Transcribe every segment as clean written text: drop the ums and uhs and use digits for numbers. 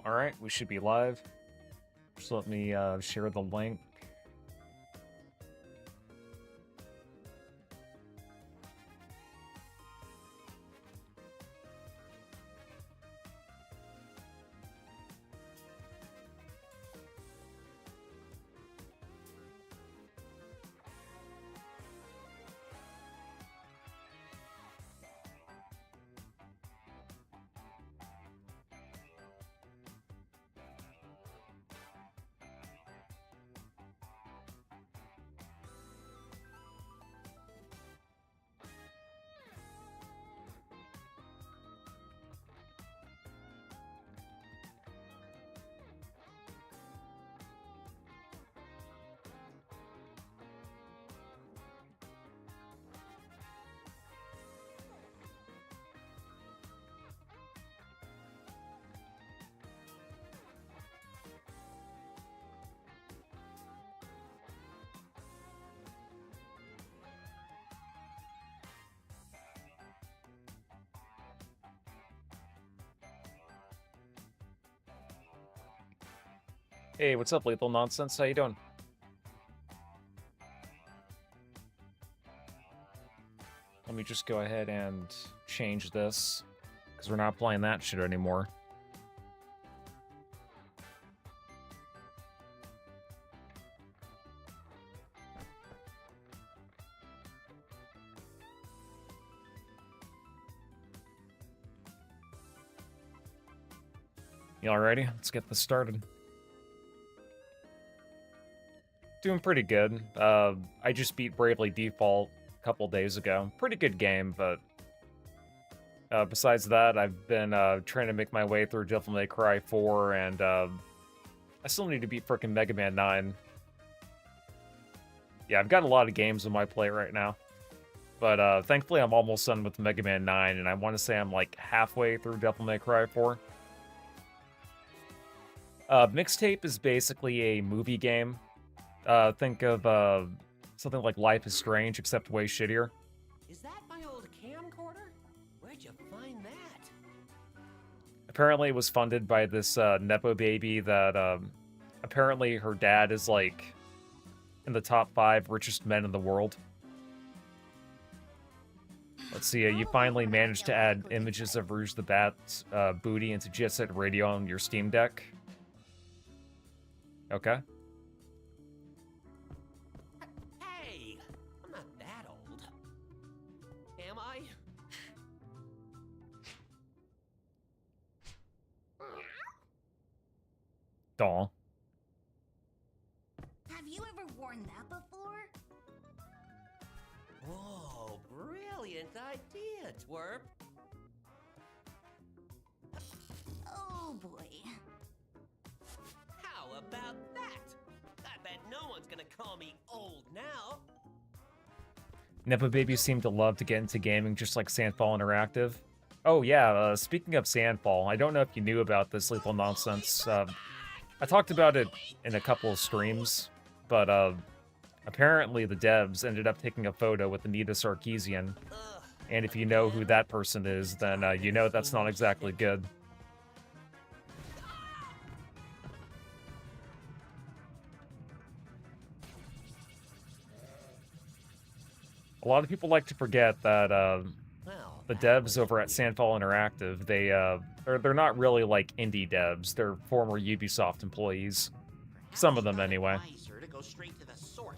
Alright, we should be live. Just let me share the link. Hey, what's up, Lethal Nonsense? How you doing? Let me just go ahead and change this, because we're not playing that shit anymore. Y'all ready? Let's get this started. Doing pretty good. I just beat Bravely Default a couple days ago. Pretty good game, but besides that, I've been trying to make my way through Devil May Cry 4, and I still need to beat frickin' Mega Man 9. Yeah, I've got a lot of games on my plate right now. But thankfully, I'm almost done with Mega Man 9, and I want to say I'm like halfway through Devil May Cry 4. Mixtape is basically a movie game. Think of something like Life is Strange, except way shittier. Is that my old camcorder? Where'd you find that? Apparently it was funded by this Nepo baby that apparently her dad is like in the top 5 richest men in the world. Let's see, you finally managed to add images of Rouge the Bat's booty into Jet Set Radio on your Steam Deck. Okay. Hey, I'm not that old. Am I? Daw. Have you ever worn that before? Whoa, brilliant idea, Twerp. Oh boy. How about that? I bet no one's gonna call me old now. Nepo babies seem to love to get into gaming just like Sandfall Interactive. Oh yeah, speaking of Sandfall, I don't know if you knew about this, Lethal Nonsense. I talked about it in a couple of streams, but apparently the devs ended up taking a photo with Anita Sarkeesian. And if you know who that person is, then you know that's not exactly good. A lot of people like to forget that the devs over at Sandfall Interactive, they're not really like indie devs. They're former Ubisoft employees. Some of them, anyway.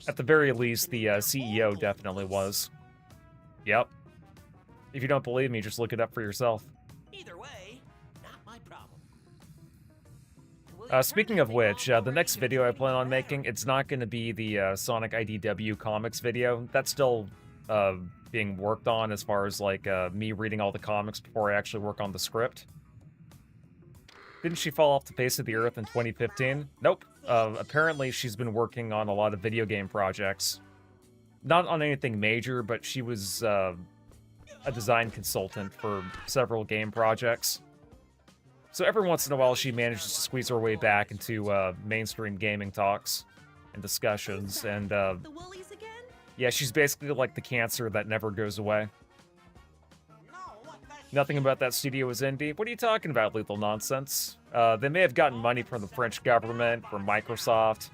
At the very least, the CEO definitely was. Yep. If you don't believe me, just look it up for yourself. Either way, not my problem. Speaking of which, the next video I plan on making, it's not going to be the Sonic IDW comics video. That's still being worked on as far as like me reading all the comics before I actually work on the script. Didn't she fall off the face of the earth in 2015? Nope. Apparently she's been working on a lot of video game projects. Not on anything major, but she was a design consultant for several game projects. So every once in a while she manages to squeeze her way back into mainstream gaming talks and discussions, and The Woolies again? yeah, she's basically like the cancer that never goes away. Nothing about that studio is indie. What are you talking about, Lethal Nonsense? They may have gotten money from the French government, from Microsoft,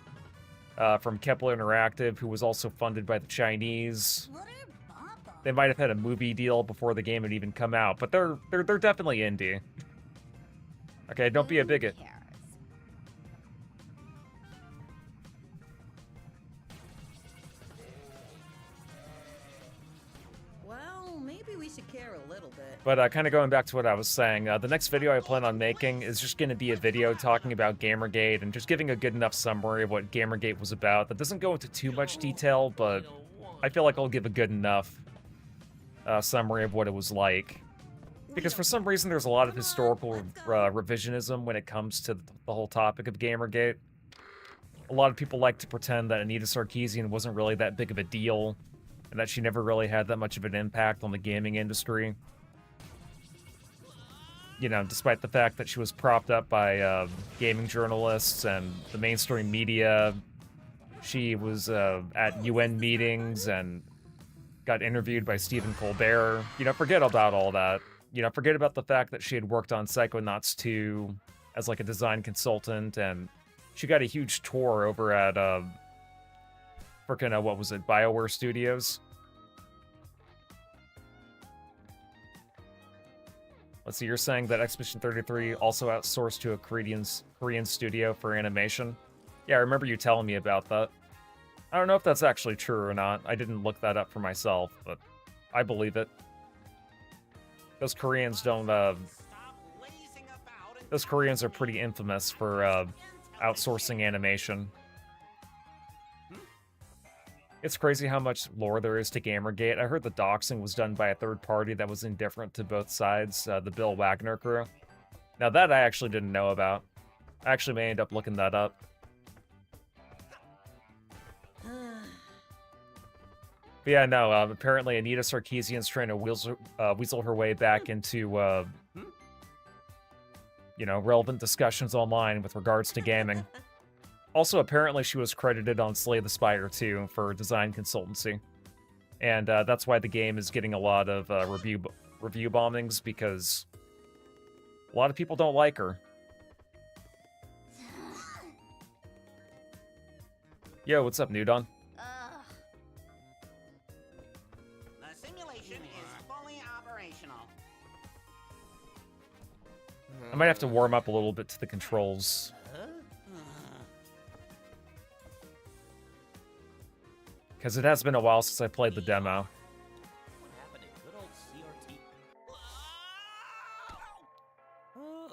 from Kepler Interactive, who was also funded by the Chinese. What are Baba? They might have had a movie deal before the game had even come out, but they're definitely indie. Okay, don't be a Who bigot. cares? Well, maybe we should care a little bit. But kind of going back to what I was saying, the next video I plan on making is just going to be a video talking about Gamergate and just giving a good enough summary of what Gamergate was about. That doesn't go into too much detail, but I feel like I'll give a good enough summary of what it was like. Because for some reason there's a lot of historical revisionism when it comes to the whole topic of Gamergate. A lot of people like to pretend that Anita Sarkeesian wasn't really that big of a deal, and that she never really had that much of an impact on the gaming industry. You know, despite the fact that she was propped up by gaming journalists and the mainstream media. She was at UN meetings and got interviewed by Stephen Colbert. You know, forget about all that. You know, forget about the fact that she had worked on Psychonauts 2 as like a design consultant, and she got a huge tour over at frickin' what was it, BioWare Studios. Let's see, you're saying that Expedition 33 also outsourced to a Korean studio for animation? Yeah, I remember you telling me about that. I don't know if that's actually true or not. I didn't look that up for myself, but I believe it. Those Koreans don't, those Koreans are pretty infamous for, outsourcing animation. It's crazy how much lore there is to Gamergate. I heard the doxing was done by a third party that was indifferent to both sides, the Bill Wagner crew. Now that I actually didn't know about. I actually may end up looking that up. But yeah, no, apparently Anita Sarkeesian's trying to weasel her way back into, you know, relevant discussions online with regards to gaming. Also, apparently she was credited on Slay the Spire 2 for design consultancy. And that's why the game is getting a lot of review bombings, because a lot of people don't like her. Yo, what's up, Nudon? The simulation is fully operational. I might have to warm up a little bit to the controls. Because it has been a while since I played the demo. What happened to good old CRT? Ugh.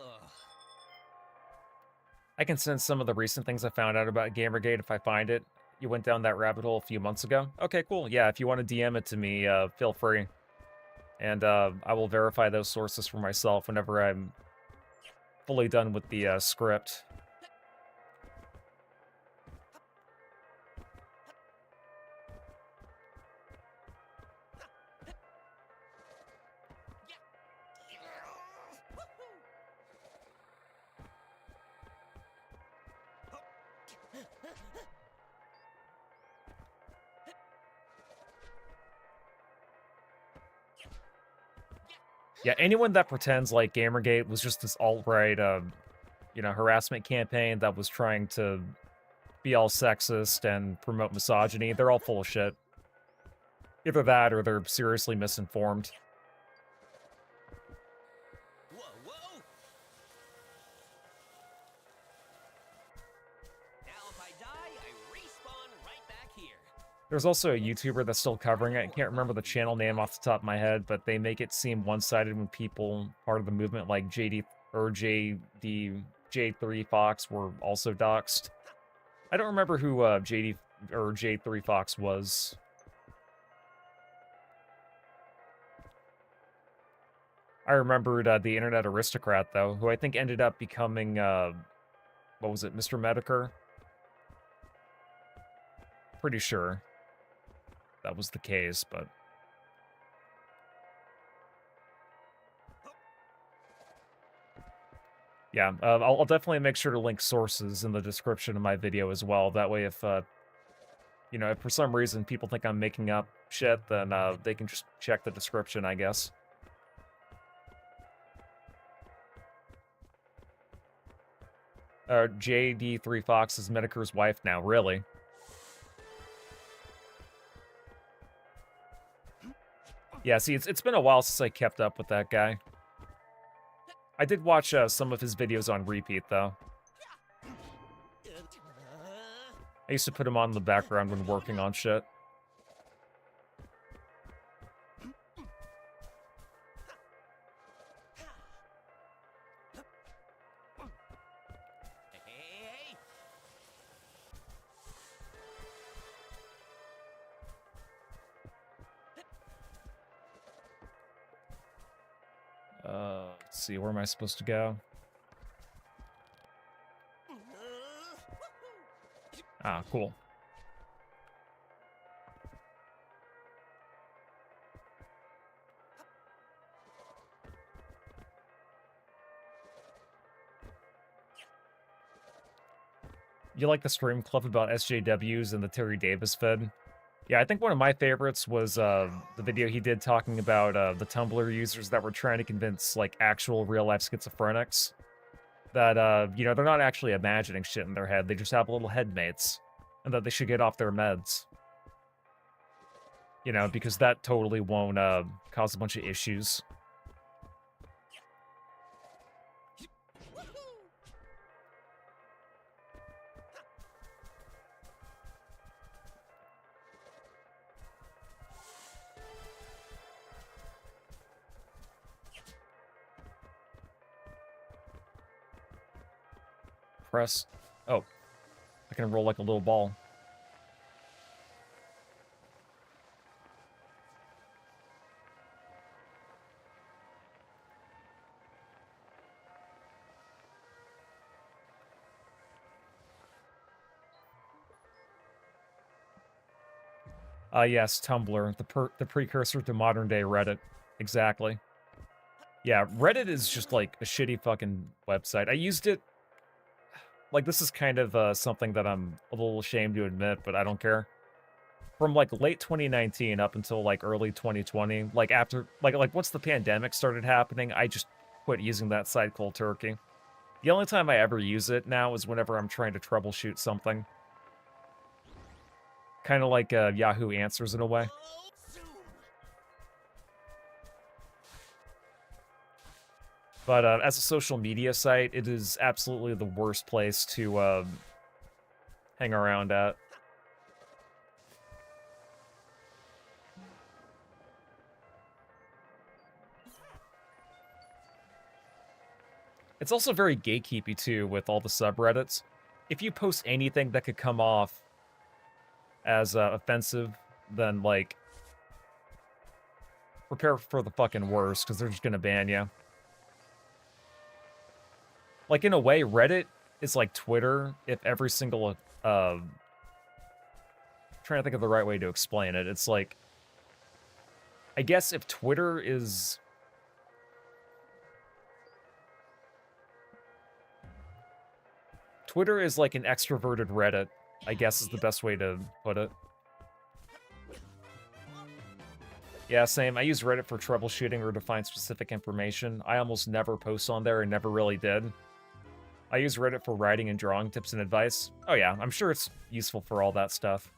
I can send some of the recent things I found out about Gamergate if I find it. You went down that rabbit hole a few months ago? Okay, cool. Yeah, if you want to DM it to me, feel free. And I will verify those sources for myself whenever I'm fully done with the script. Yeah, anyone that pretends like Gamergate was just this alt-right, you know, harassment campaign that was trying to be all sexist and promote misogyny, they're all full of shit. Either that or they're seriously misinformed. Whoa, whoa! Now if I die, I respawn right back here. There's also a YouTuber that's still covering it. I can't remember the channel name off the top of my head, but they make it seem one-sided when people part of the movement like JD or J3 Fox were also doxxed. I don't remember who JD or J3 Fox was. I remembered the Internet Aristocrat, though, who I think ended up becoming, what was it, Mr. Medicare? Pretty sure that was the case, but... Yeah, I'll definitely make sure to link sources in the description of my video as well. That way if, you know, if for some reason people think I'm making up shit, then they can just check the description, I guess. JD3 Fox is Medicare's wife now, really? Yeah, see, it's been a while since I kept up with that guy. I did watch some of his videos on repeat, though. I used to put him on in the background when working on shit. Let's see, where am I supposed to go? Ah, cool. You like the stream club about SJWs and the Terry Davis vid? Yeah, I think one of my favorites was the video he did talking about the Tumblr users that were trying to convince, like, actual real-life schizophrenics that, you know, they're not actually imagining shit in their head, they just have little headmates, and that they should get off their meds. You know, because that totally won't cause a bunch of issues. Press. Oh. I can roll like a little ball. Yes, Tumblr, the precursor to modern-day Reddit. Exactly. Yeah, Reddit is just, like, a shitty fucking website. I used it... Like, this is kind of something that I'm a little ashamed to admit, but I don't care. From, like, late 2019 up until, like, early 2020, like, after... Like, once the pandemic started happening, I just quit using that site cold turkey. The only time I ever use it now is whenever I'm trying to troubleshoot something. Kind of like Yahoo Answers in a way. But as a social media site, it is absolutely the worst place to hang around at. It's also very gatekeepy, too, with all the subreddits. If you post anything that could come off as offensive, then, like, prepare for the fucking worst, because they're just gonna ban you. Like, in a way, Reddit is like Twitter if every single, I'm trying to think of the right way to explain it. It's like, I guess if Twitter is... Twitter is like an extroverted Reddit, I guess is the best way to put it. Yeah, same. I use Reddit for troubleshooting or to find specific information. I almost never post on there and never really did. I use Reddit for writing and drawing tips and advice. Oh yeah, I'm sure it's useful for all that stuff.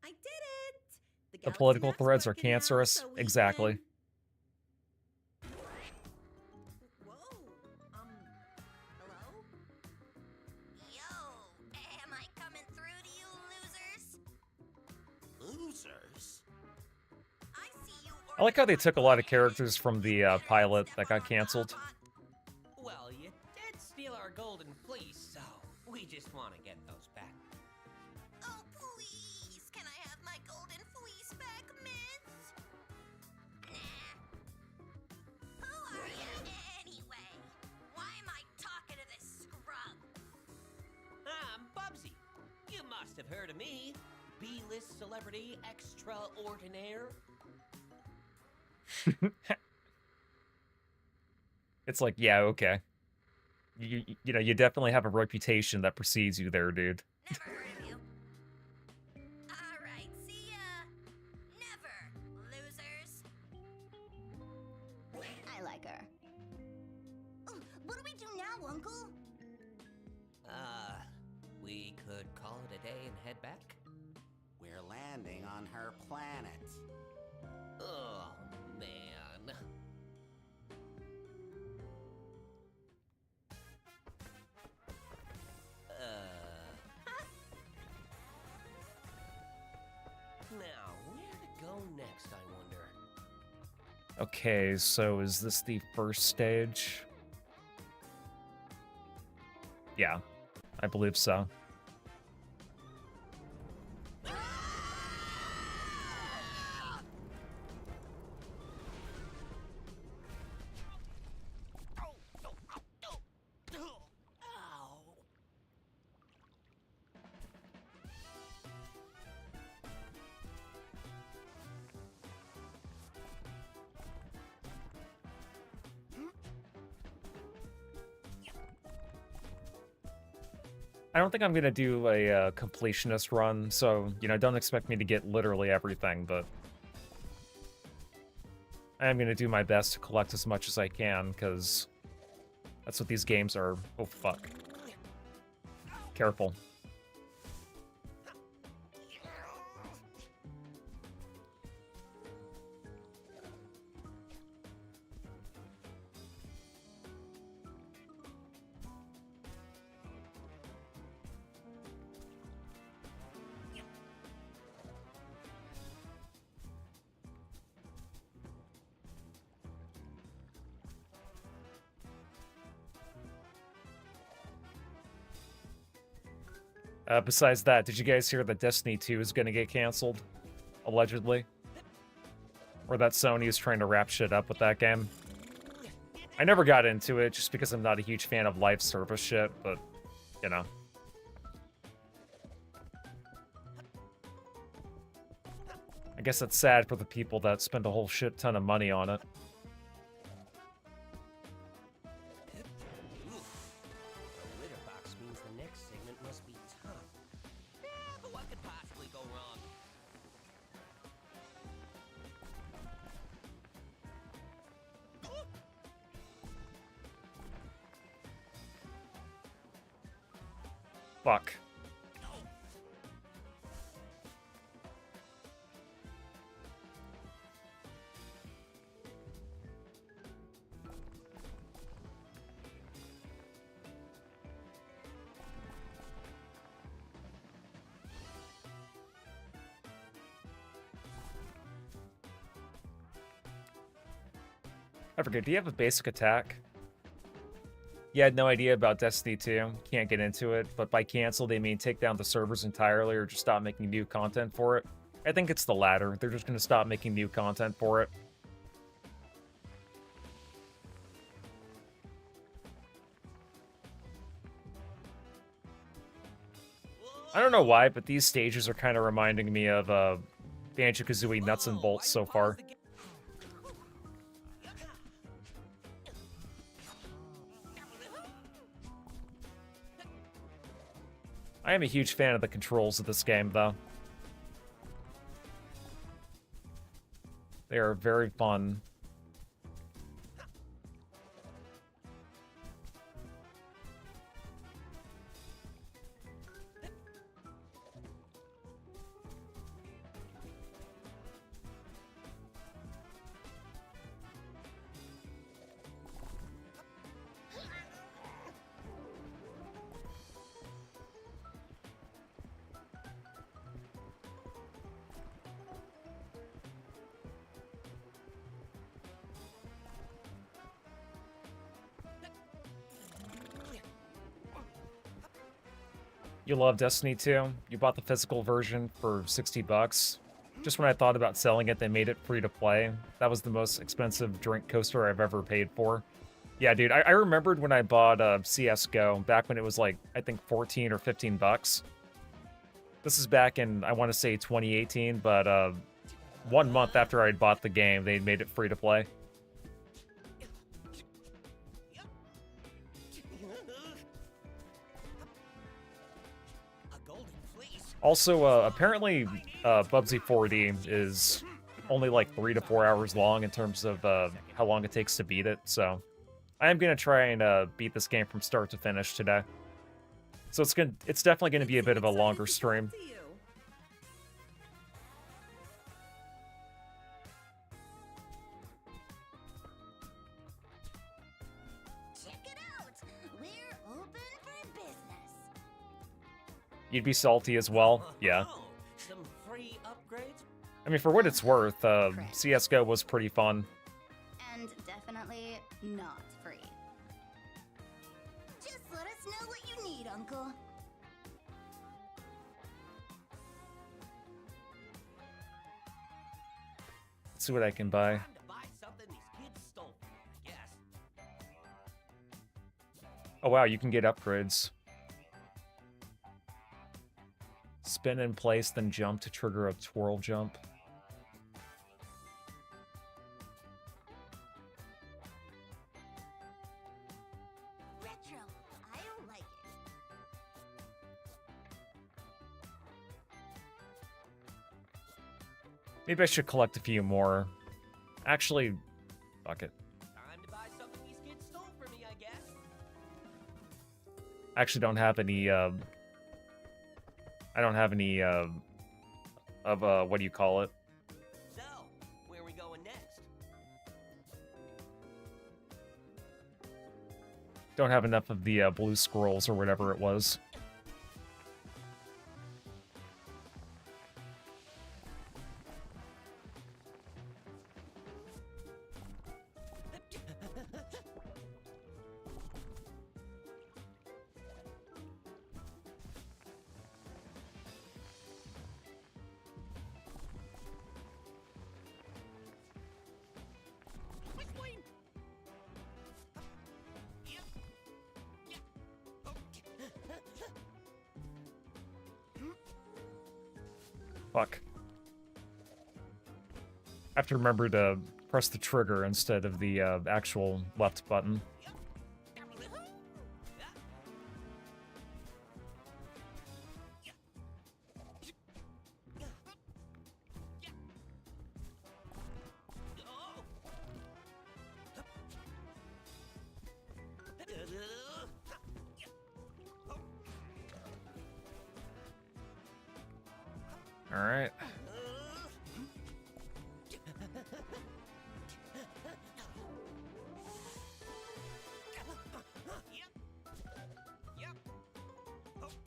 I did it! The political Galaxy threads Map's are working now, cancerous. so we Exactly. can- Whoa, hello? Yo, am I coming through to you, losers? Losers? I see you. I like how they took a lot of characters from the pilot that got canceled. Well, you did steal our golden fleece, so we just want to get those back. Oh, please. Can I have my golden fleece back, miss? Nah. Who are you anyway? Why am I talking to this scrub? I'm Bubsy. You must have heard of me. B-list celebrity extraordinaire. It's like, yeah, okay. You know, you definitely have a reputation that precedes you there, dude. Never heard of you. Alright, see ya. Never, losers. I like her. What do we do now, Uncle? We could call it a day and head back? We're landing on her planet. Oh, man. Now, where to go next, I wonder? Okay, so is this the first stage? Yeah, I believe so. I don't think I'm gonna do a completionist run, so, you know, don't expect me to get literally everything, but I am gonna do my best to collect as much as I can, because that's what these games are. Oh, fuck. Careful. Besides that, did you guys hear that Destiny 2 is gonna get canceled? Allegedly? Or that Sony is trying to wrap shit up with that game? I never got into it, just because I'm not a huge fan of live service shit, but, you know. I guess it's sad for the people that spend a whole shit ton of money on it. The litter box means the next segment must be tough. Yeah, but what could possibly go wrong? Fuck. I forget, do you have a basic attack? Yeah, I had no idea about Destiny 2. Can't get into it, but by cancel, they mean take down the servers entirely or just stop making new content for it. I think it's the latter. They're just going to stop making new content for it. I don't know why, but these stages are kind of reminding me of Banjo-Kazooie Nuts and Bolts so far. I am a huge fan of the controls of this game, though. They are very fun. You love Destiny 2? You bought the physical version for 60 bucks. Just when I thought about selling it, they made it free to play. That was the most expensive drink coaster I've ever paid for. Yeah, dude, I remembered when I bought CSGO, back when it was like, I think 14 or 15 bucks. This is back in, I want to say 2018, but 1 month after I'd bought the game, they made it free to play. Also, apparently, Bubsy 4D is only like 3 to 4 hours long in terms of how long it takes to beat it, so I am gonna try and beat this game from start to finish today. So it's definitely gonna be a bit of a longer stream. Check it out. We're open for business. You'd be salty as well, yeah. Oh, some free upgrades? I mean, for what it's worth, CS:GO was pretty fun. And definitely not free. Just let us know what you need, Uncle. Let's see what I can buy. Time to buy something these kids stole from me, I guess. Oh wow, you can get upgrades. Spin in place, then jump to trigger a twirl jump. Retro. I like it. Maybe I should collect a few more. Actually, fuck it. Time to buy something these kids stole from me, I guess. I actually don't have any, I don't have any, what do you call it? So, where are we going next? Don't have enough of the blue scrolls or whatever it was. Fuck. I have to remember to press the trigger instead of the actual left button. Alright.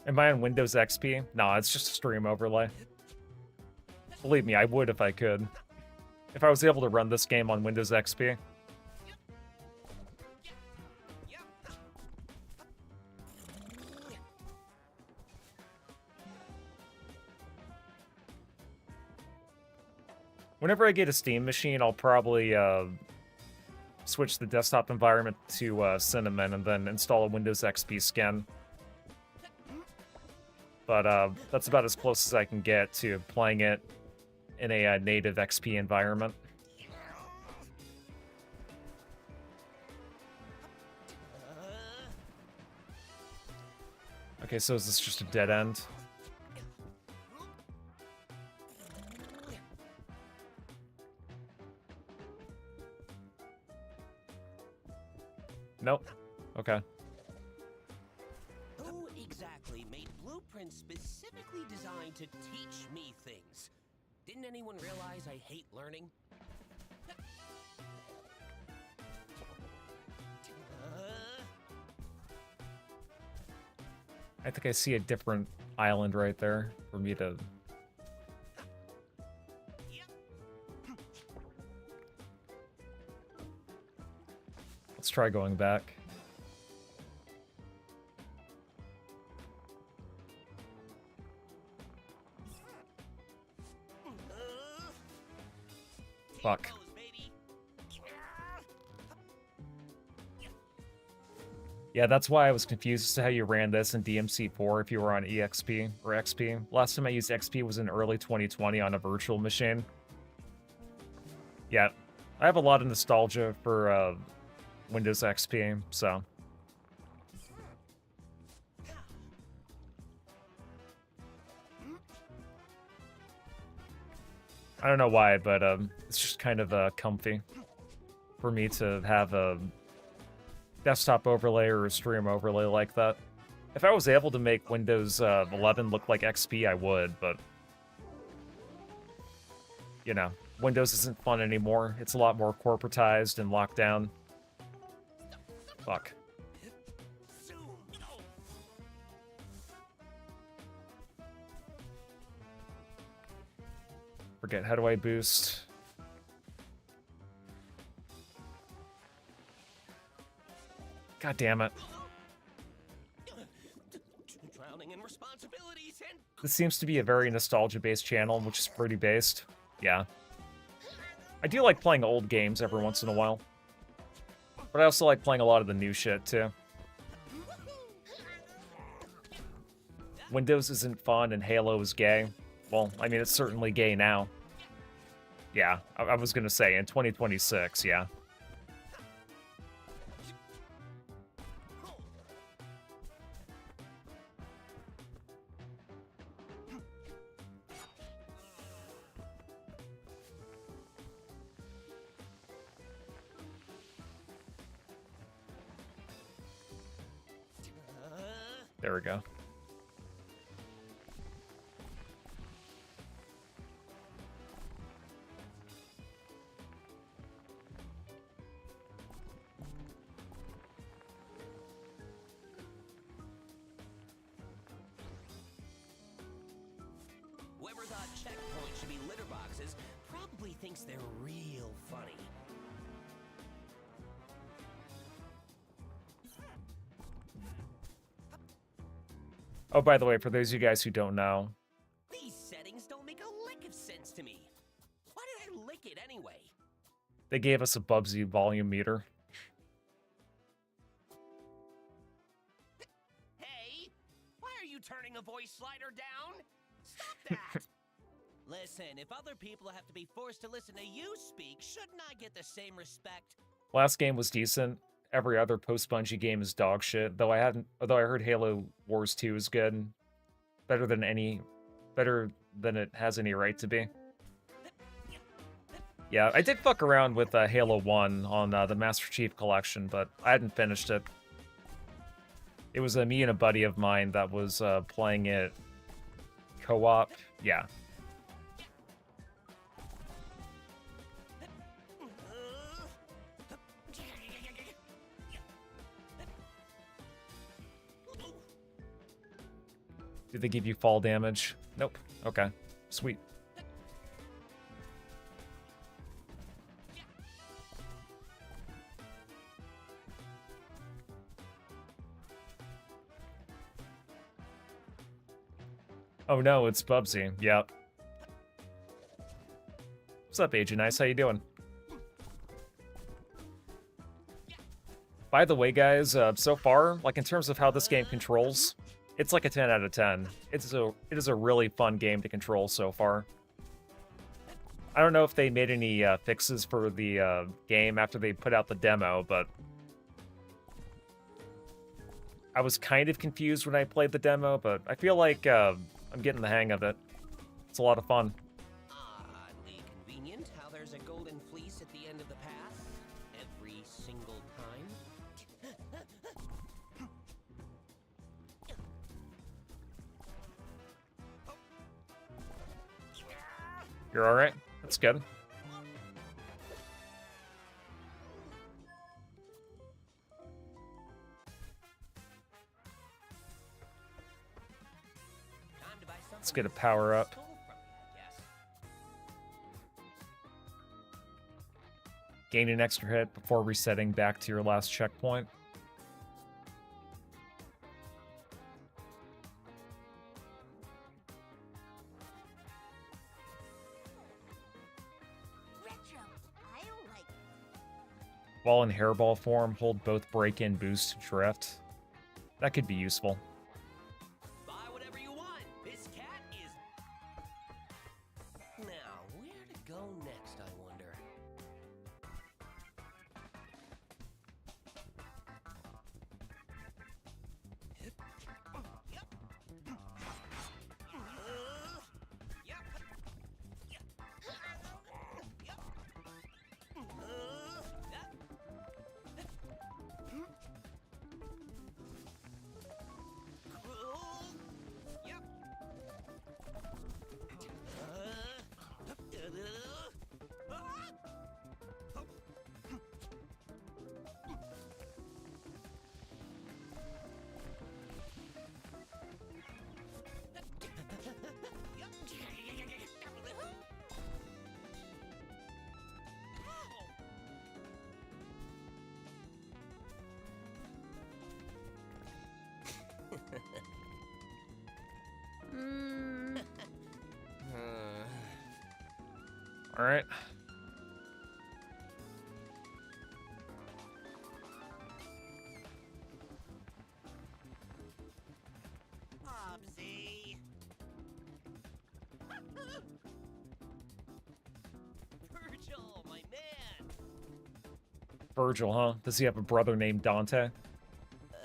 Am I on Windows XP? Nah, it's just a stream overlay. Believe me, I would if I could. If I was able to run this game on Windows XP. Whenever I get a Steam machine, I'll probably switch the desktop environment to Cinnamon and then install a Windows XP skin. But that's about as close as I can get to playing it in a native XP environment. Okay, so is this just a dead end? Nope. Okay. Who exactly made blueprints specifically designed to teach me things? Didn't anyone realize I hate learning? I think I see a different island right there for me to... Let's try going back. Fuck. Yeah, that's why I was confused as to how you ran this in DMC4 if you were on EXP or XP. Last time I used XP was in early 2020 on a virtual machine. Yeah, I have a lot of nostalgia for Windows XP, so... I don't know why, but it's just kind of comfy for me to have desktop overlay or a stream overlay like that. If I was able to make Windows 11 look like XP, I would, but you know, Windows isn't fun anymore. It's a lot more corporatized and locked down. Fuck. Forget, how do I boost? God damn it. Drowning in responsibilities and This seems to be a very nostalgia-based channel, which is pretty based. Yeah. I do like playing old games every once in a while. But I also like playing a lot of the new shit, too. Windows isn't fun and Halo is gay. Well, I mean, it's certainly gay now. Yeah, I was gonna say, in 2026, yeah. There we go. whoever thought checkpoints should be litter boxes probably thinks they're real funny. Oh, by the way, for those of you guys who don't know, These settings don't make a lick of sense to me. Why did I lick it anyway? they gave us a Bubsy volume meter. Hey, why are you turning a voice slider down? Stop that! Listen, if other people have to be forced to listen to you speak, shouldn't I get the same respect? Last game was decent. Every other post-Bungie game is dog shit. Though I heard Halo Wars 2 is good. Better than it has any right to be. Yeah, I did fuck around with Halo 1 on the Master Chief Collection, but I hadn't finished it. It was me and a buddy of mine that was playing it co-op. Yeah. Did they give you fall damage? Nope. Okay. Sweet. Oh no, it's Bubsy. Yep. What's up, Agent Nice? How you doing? By the way, guys, so far, like in terms of how this game controls, it's like a 10 out of 10. It is a really fun game to control so far. I don't know if they made any fixes for the game after they put out the demo, but I was kind of confused when I played the demo, but I feel like I'm getting the hang of it. It's a lot of fun. Oddly convenient how there's a golden fleece at the end of the path every single time. You're alright? That's good. Time to buy something Let's get a power up. stole from me, I guess. Gain an extra hit before resetting back to your last checkpoint. Retro. I like While in hairball form, hold both break and boost to drift. That could be useful. Buy whatever you want. This cat is. Now, where to go next, I wonder? Yep. Yep. Alright. Bobsy. Virgil, my man. Virgil, huh? Does he have a brother named Dante? Uh.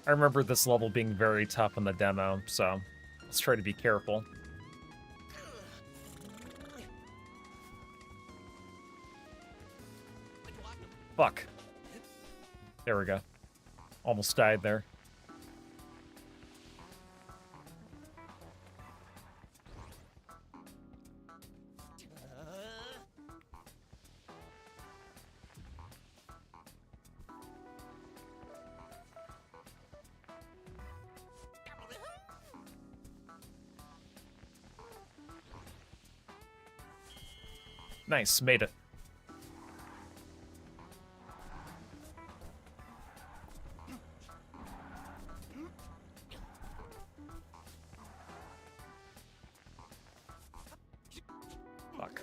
I remember this level being very tough in the demo, so let's try to be careful. Fuck. There we go. Almost died there. Nice, made it. Fuck.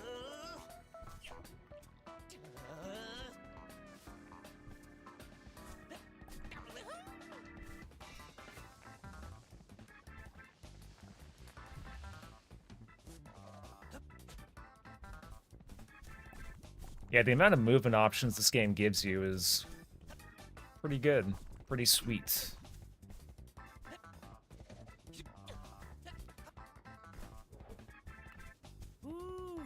Yeah, the amount of movement options this game gives you is pretty good, pretty sweet. Ooh.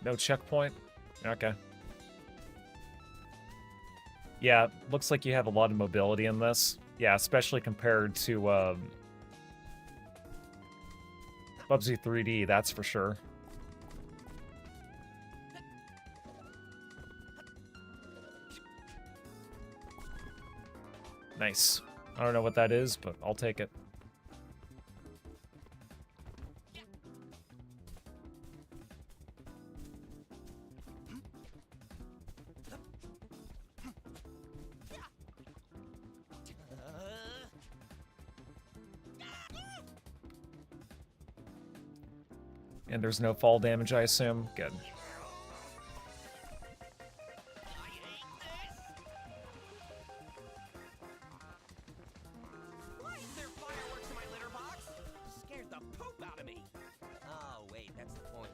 No checkpoint? Okay. Yeah, looks like you have a lot of mobility in this. Yeah, especially compared to Bubsy 3D, that's for sure. Nice. I don't know what that is, but I'll take it. And there's no fall damage, I assume? Good. Why is there fireworks in my litter box? Scared the poop out of me. Oh, wait, that's the point.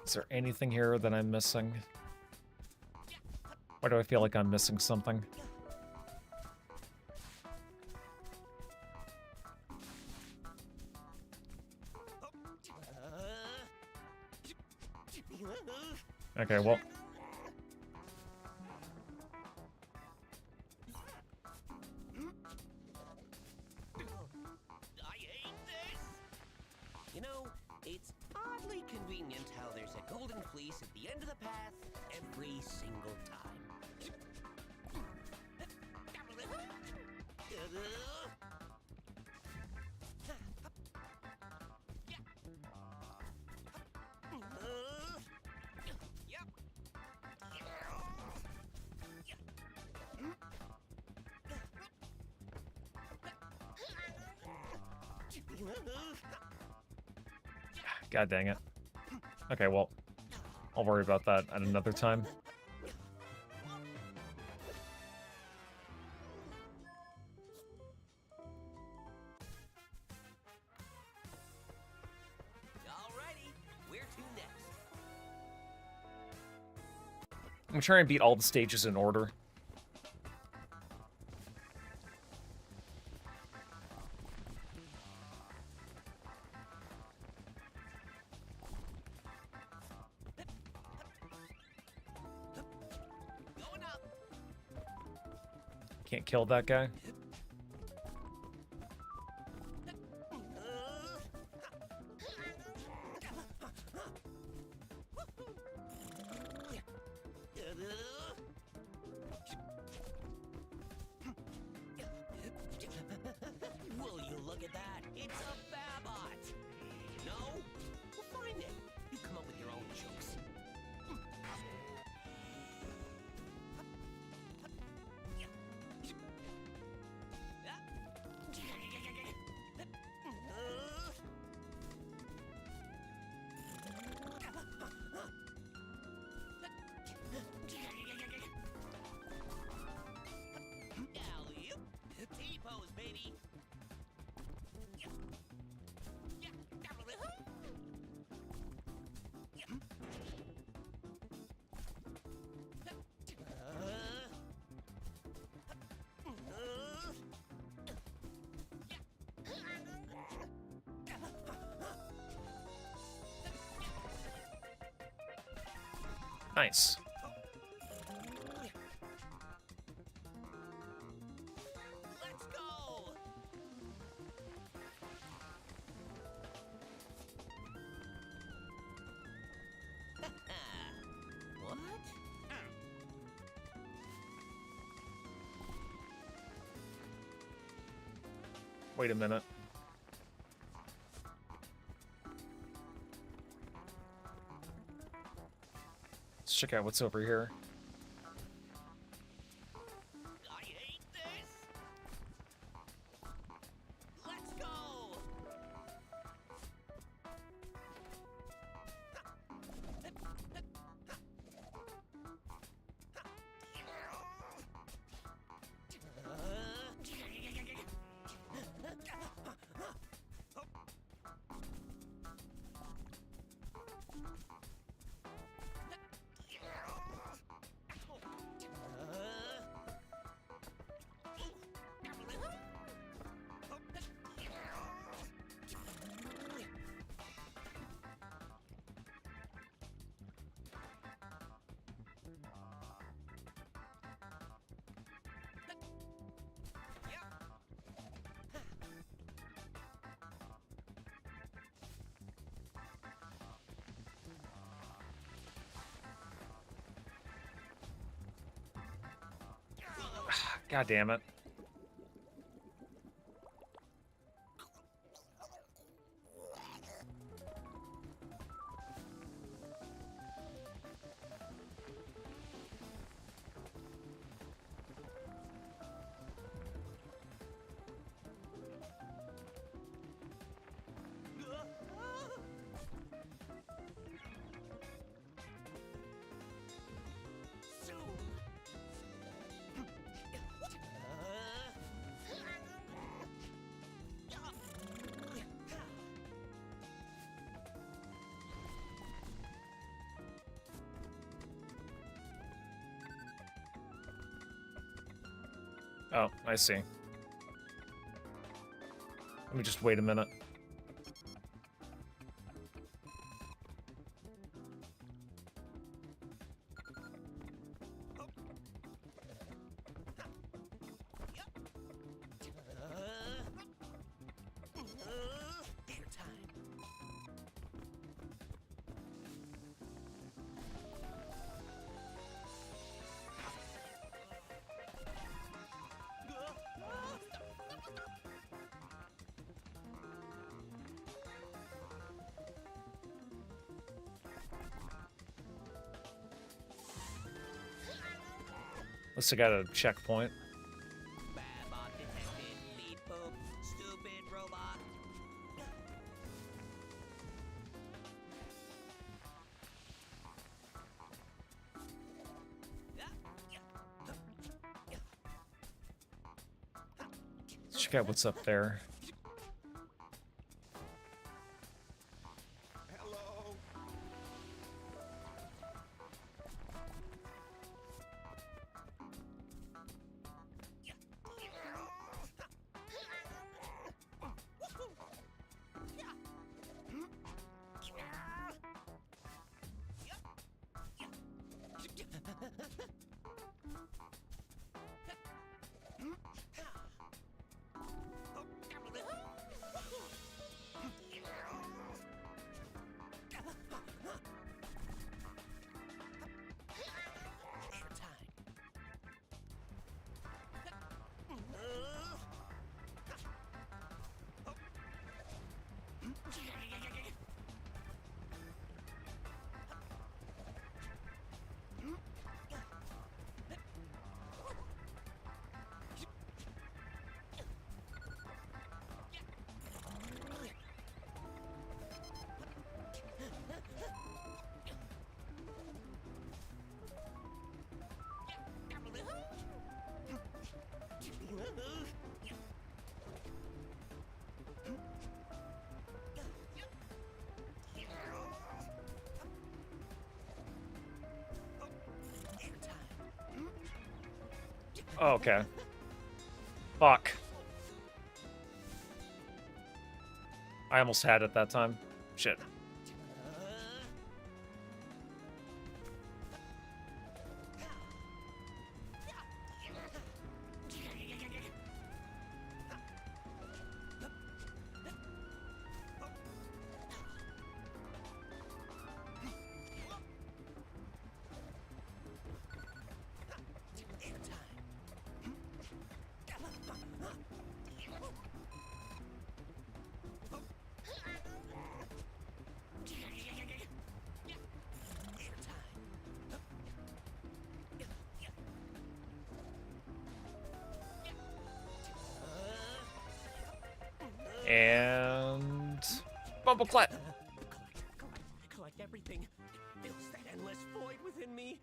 Is there anything here that I'm missing? Why do I feel like I'm missing something? Okay, well... I hate this! You know, it's oddly convenient how there's a golden fleece at the end of the path every single time. God dang it. Okay, well, I'll worry about that at another time. I'm trying to beat all the stages in order. Going up. Can't kill that guy. Will you look at that? It's a Babot. No? We'll find it. You come up with your own jokes. Alley-oop. T-pose, baby. Nice. Let's go. What? Wait a minute. Let's check out what's over here. I hate this. Let's go. God damn it. Oh, I see. Let me just wait a minute. Unless I got a checkpoint. Babot detected. Beep boop. Stupid robot. Let's check out what's up there. Hello. Oh, okay. Fuck. I almost had it that time. Shit. And Bumbleclap. Collect everything. It fills that endless void within me.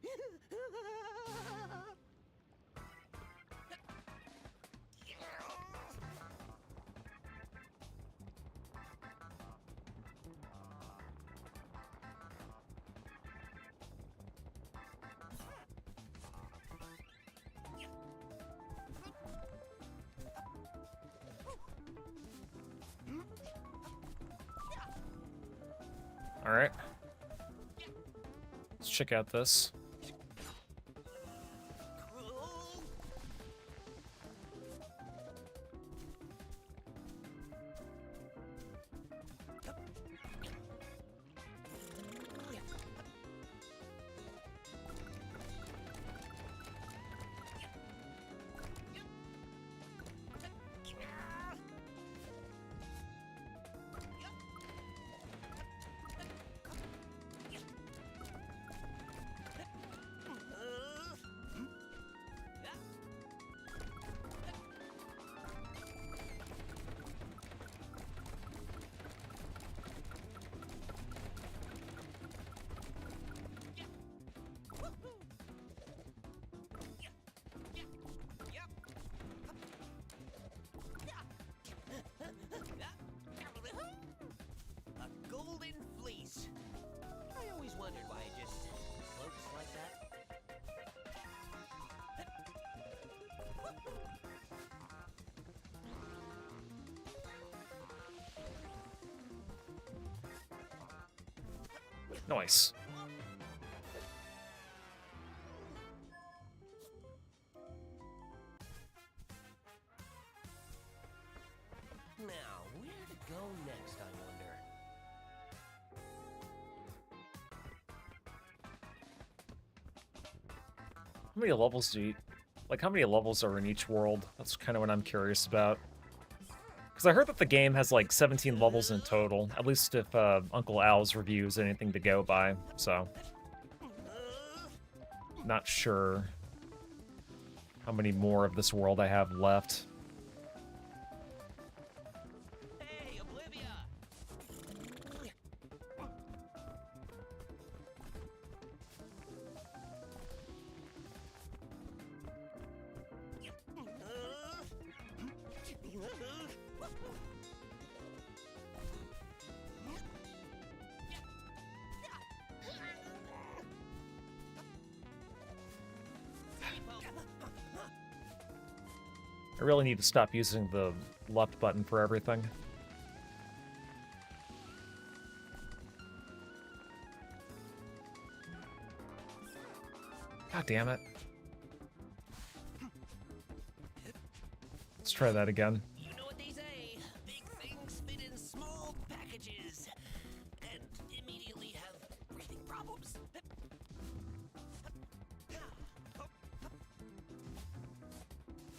All right. Let's check out this. A golden fleece. I always wondered why it just floats like that. Nice. Now, where to go next, I wonder? How many levels do you... Like, how many levels are in each world? That's kind of what I'm curious about. Because I heard that the game has, like, 17 levels in total. At least if Uncle Al's review is anything to go by, so... Not sure how many more of this world I have left. Hey, Oblivia! I really need to stop using the left button for everything. God damn it. Let's try that again. You know what they say, big things fit in small packages, and immediately have breathing problems.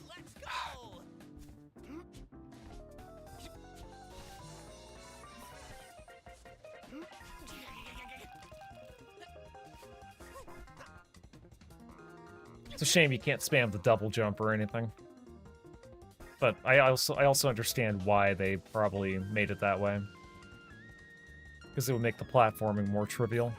Let's go! It's a shame you can't spam the double jump or anything. But I also understand why they probably made it that way. Because it would make the platforming more trivial.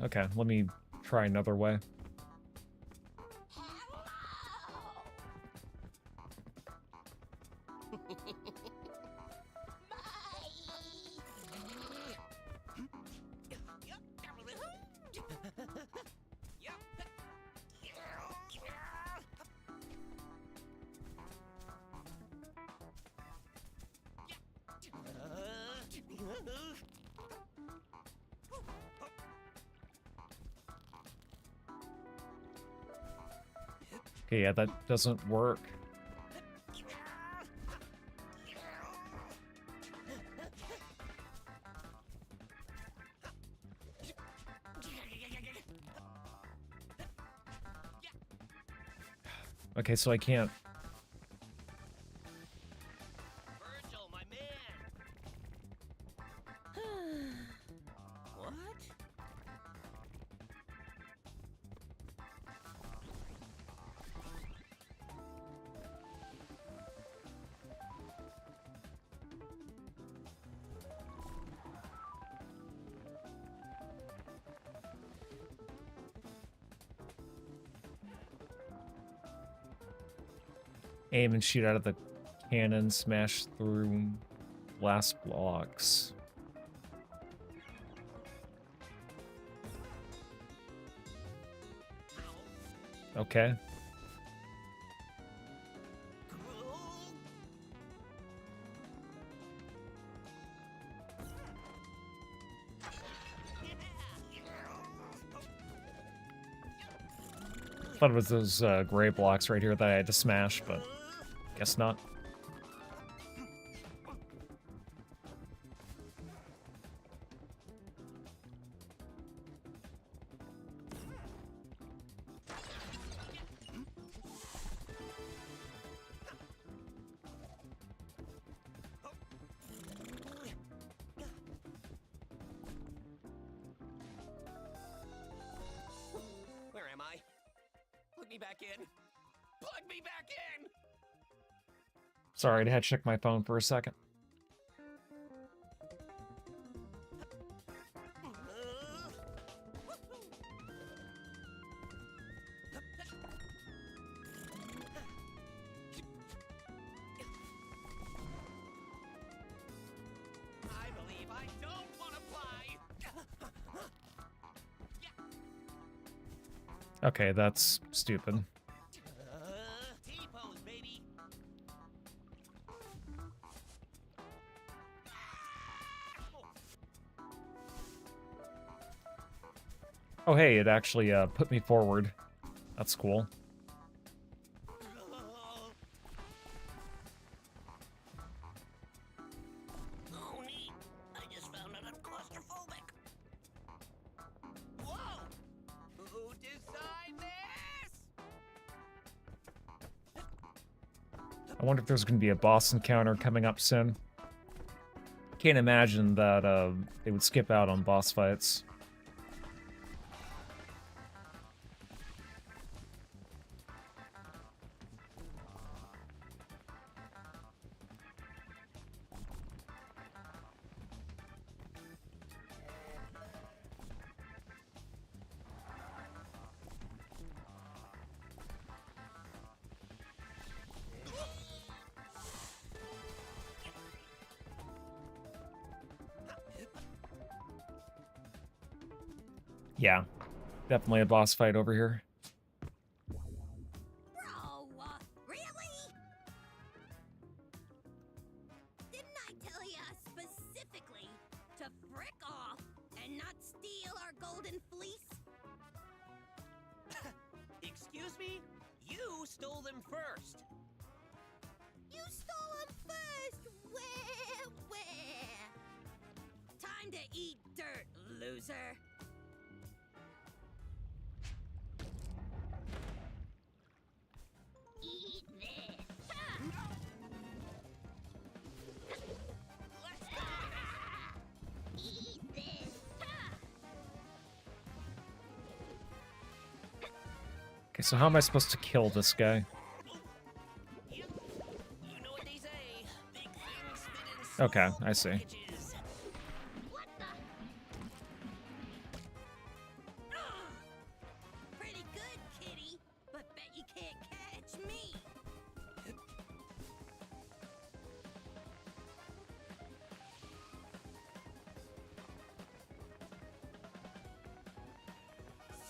Okay, let me try another way. Okay, yeah, that doesn't work. Okay, so I can't. Virgil, my man. What? Aim and shoot out of the cannon, smash through glass blocks. Okay. Thought it was those gray blocks right here that I had to smash, but guess not. Where am I? Plug me back in. Plug me back in. Sorry, I had to check my phone for a second. I believe I don't want to fly. Okay, that's stupid. T-pose, baby. Oh, hey, it actually put me forward. That's cool. Oh, neat. I just found out I'm claustrophobic. Whoa! Who designed this? I wonder if there's going to be a boss encounter coming up soon. Can't imagine that they would skip out on boss fights. Yeah, definitely a boss fight over here. Bro, really? Didn't I tell ya specifically to frick off and not steal our golden fleece? Excuse me? You stole them first. You stole them first! Where? Time to eat dirt, loser! Eat this! Eat this! Okay, so how am I supposed to kill this guy? You know what they say. Big things fit in Okay, small I see. packages. What the? Pretty good, kitty, but bet you can't catch me.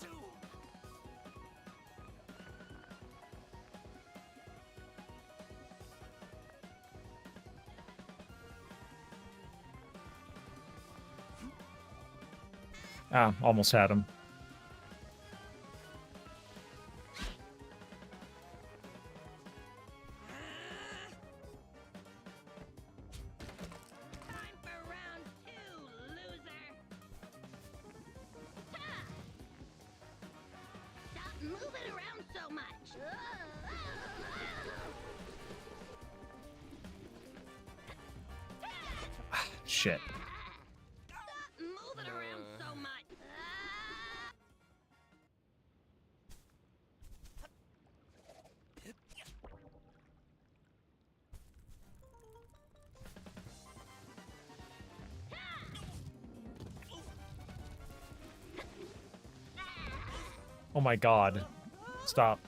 Zoom. Ah, almost had him. Time for round 2, loser. Stop moving around so much. Shit. Stop moving around so much. Oh my god. Stop.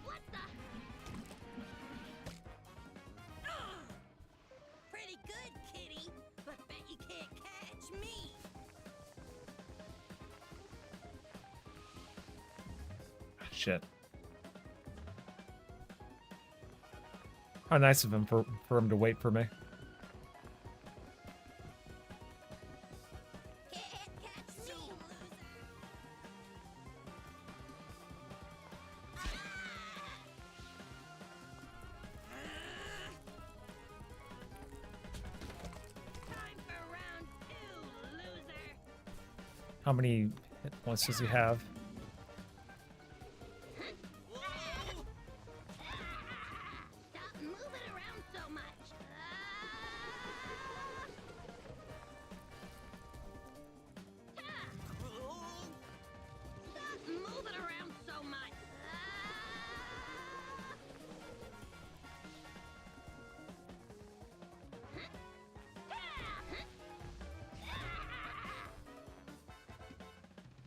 What the? Pretty good, kitty, but bet you can't catch me. Shit. How nice of him for him to wait for me. Can't catch me, loser. Time for round 2, loser. How many hit points does he have? Stop moving around so much. Stop moving around so much.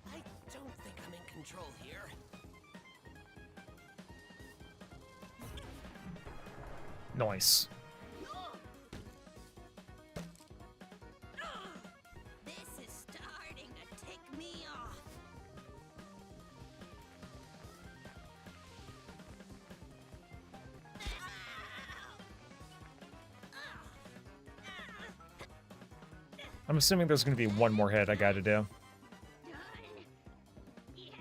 I don't think I'm in control here. Nice. This is starting to tick me off. I'm assuming there's gonna be one more hit I gotta do. Done yet.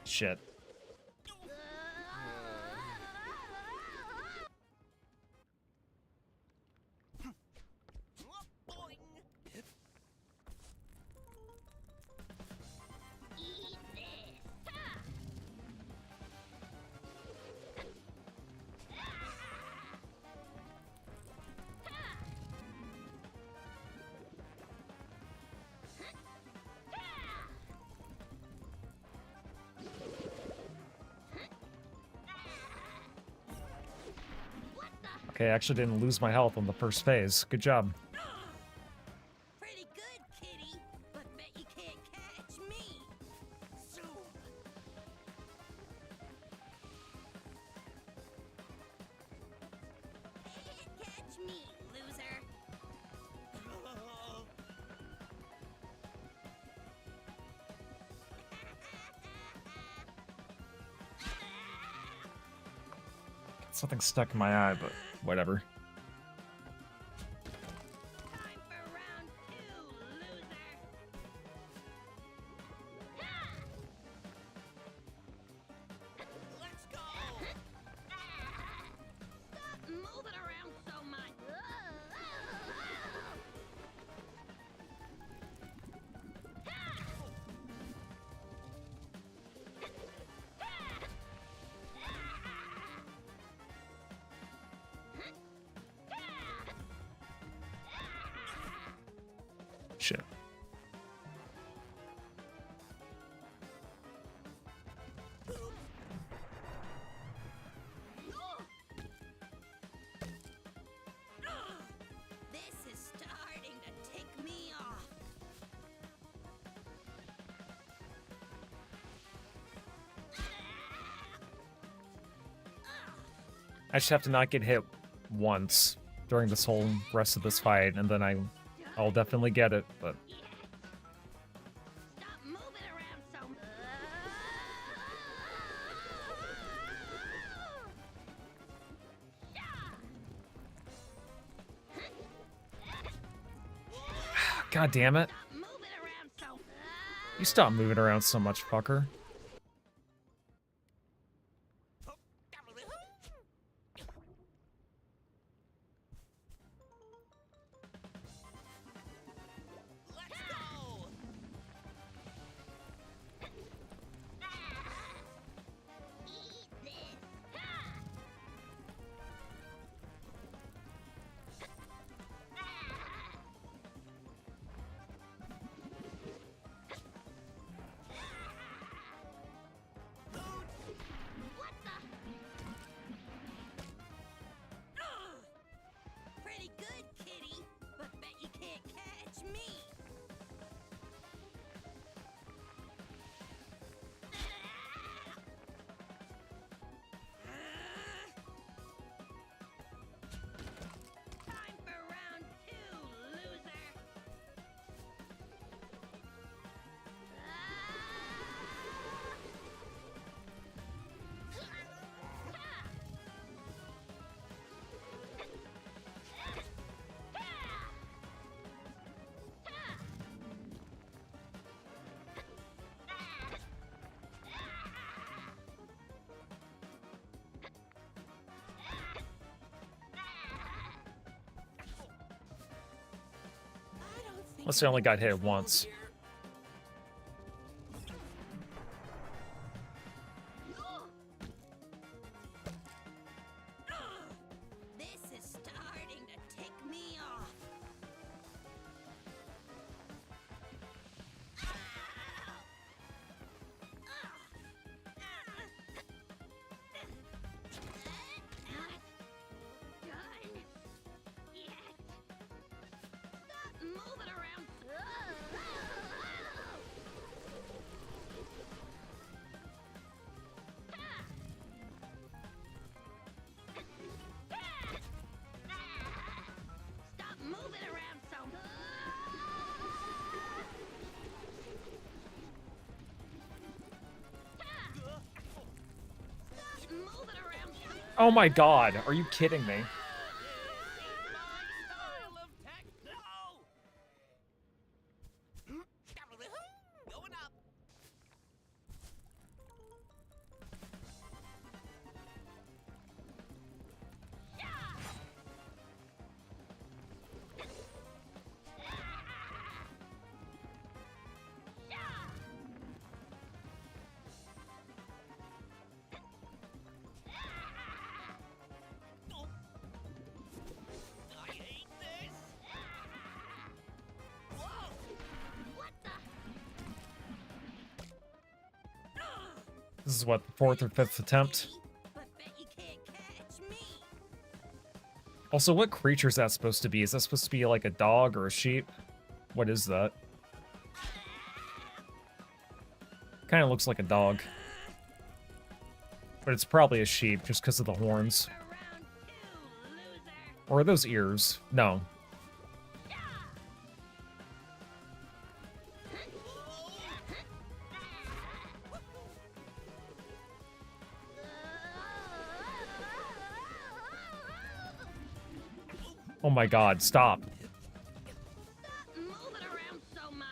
Shit. Eat this. What the? Okay, I actually didn't lose my health on the first phase. Good job. Pretty good, kitty, but bet you can't catch me. Zoom. Can't catch me, loser. Something stuck in my eye, but whatever. Time for round 2, loser. Let's go. Stop moving around so much. Shit. This is starting to tick me off. I just have to not get hit once during this whole rest of this fight, and then I'll definitely get it, but... Stop moving around so much. God damn it. Stop moving around so much. You stop moving around so much, fucker. Let's go! Eat this. What the? Pretty good, kitty, but bet you can't catch me. Time for round 2, loser. Unless I only got hit once. This is starting to tick me off. Done yet. Stop moving around. Stop moving around so much. Stop moving around. Oh my god, are you kidding me? My style of techno! Going up. I hate this. Whoa! What the? This is what, the 4th or 5th attempt? But bet you can't catch me. Also, what creature is that supposed to be? Is that supposed to be like a dog or a sheep? What is that? Kind of looks like a dog. But it's probably a sheep, just because of the horns. For round 2, loser. Or are those ears? No. Oh my god, stop. Stop moving around so much.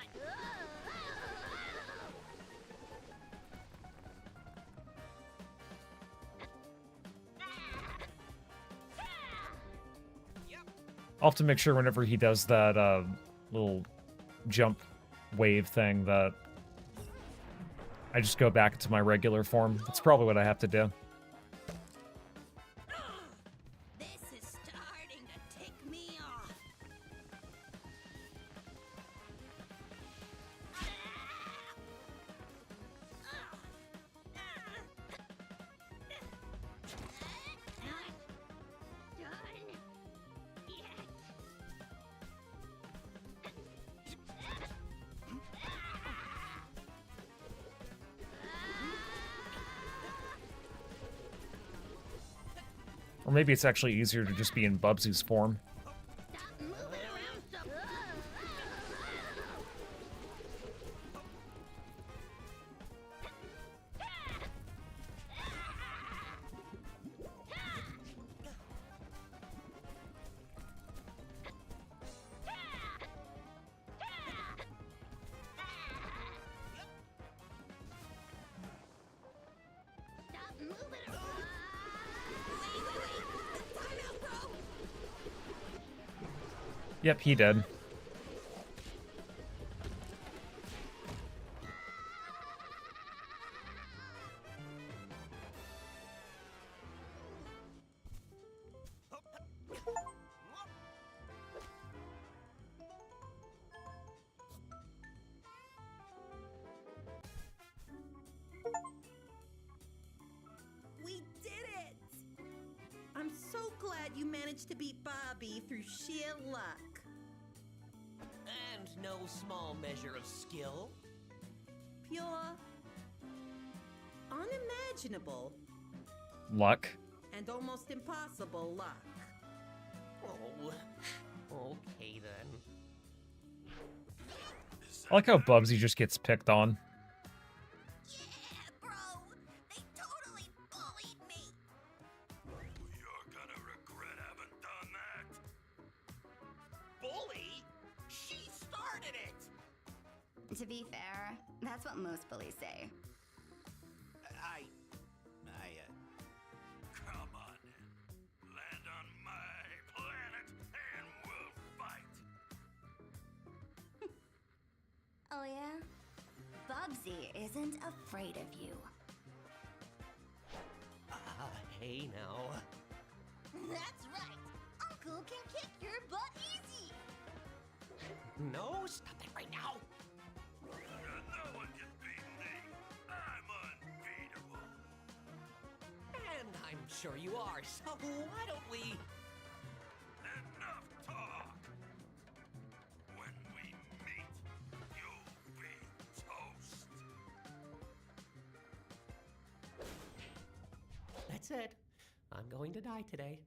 I'll have to make sure whenever he does that little jump wave thing that I just go back to my regular form. That's probably what I have to do. This is starting to tick me off. Done yet. Or maybe it's actually easier to just be in Bubsy's form. Stop moving around so. Stop moving around. Wait. Time out, bro. Yep, he did. We did it! I'm so glad you managed to beat Bobby through sheer luck. And no small measure of skill. Pure, unimaginable, Luck. and almost impossible luck. Oh, okay then. I like how Bubsy just gets picked on. Yeah, bro. They totally bullied me. You're gonna regret having done that. Bully? She started it! To be fair, that's what most bullies say. Come on in. Land on my planet and we'll fight. Oh yeah? Bubsy isn't afraid of you. Hey now. That's right. Uncle can kick your butt easy. No, stop that right now! No one can beat me. I'm unbeatable. And I'm sure you are, so why don't we... Enough talk. When we meet, you'll be toast. That's it. I'm going to die today.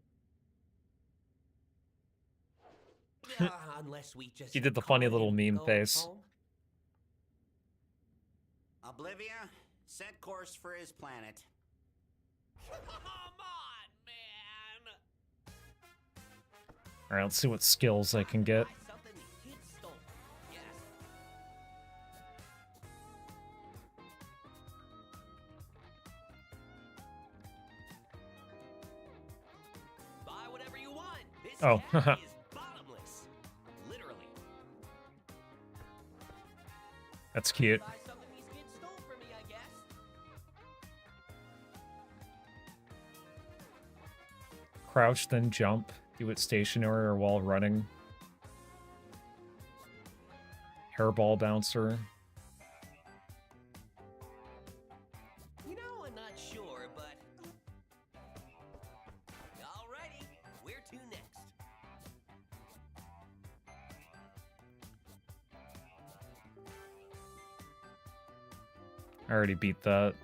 Unless we just... He did the call funny it little and meme go face. home. Oblivia, set course for his planet. Come on, man! Alright, let's see what skills I can get. Buy something the kid stole. Yes. Buy whatever you want. This Oh, cat is bottomless. Literally. That's cute. Buy something these kids stole from me, I guess. Crouch, then jump. Do it stationary or while running. Hairball bouncer. You know, I'm not sure, but... Alrighty, where to next? I already beat that.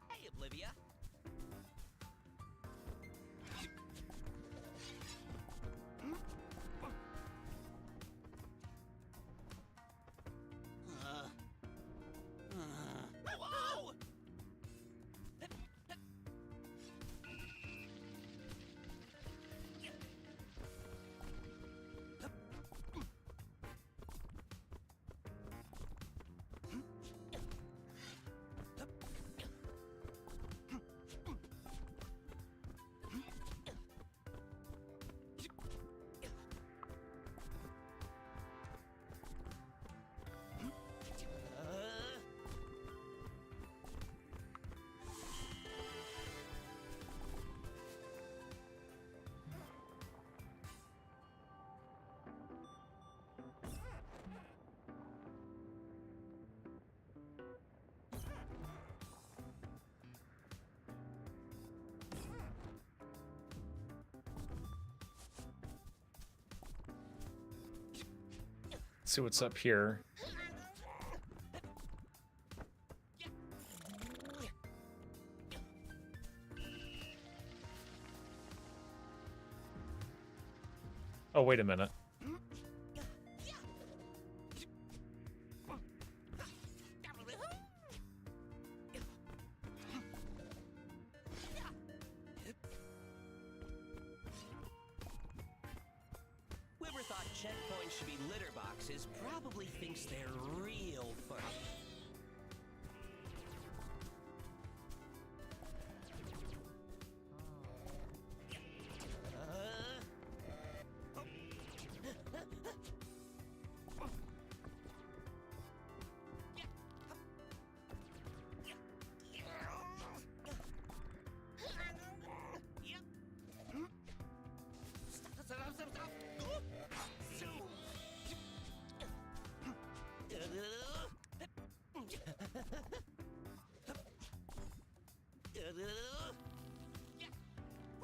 Hey, Oblivia. Let's see what's up here. Oh, wait a minute. Whoever thought checkpoints should be litter boxes probably thinks they're real funny.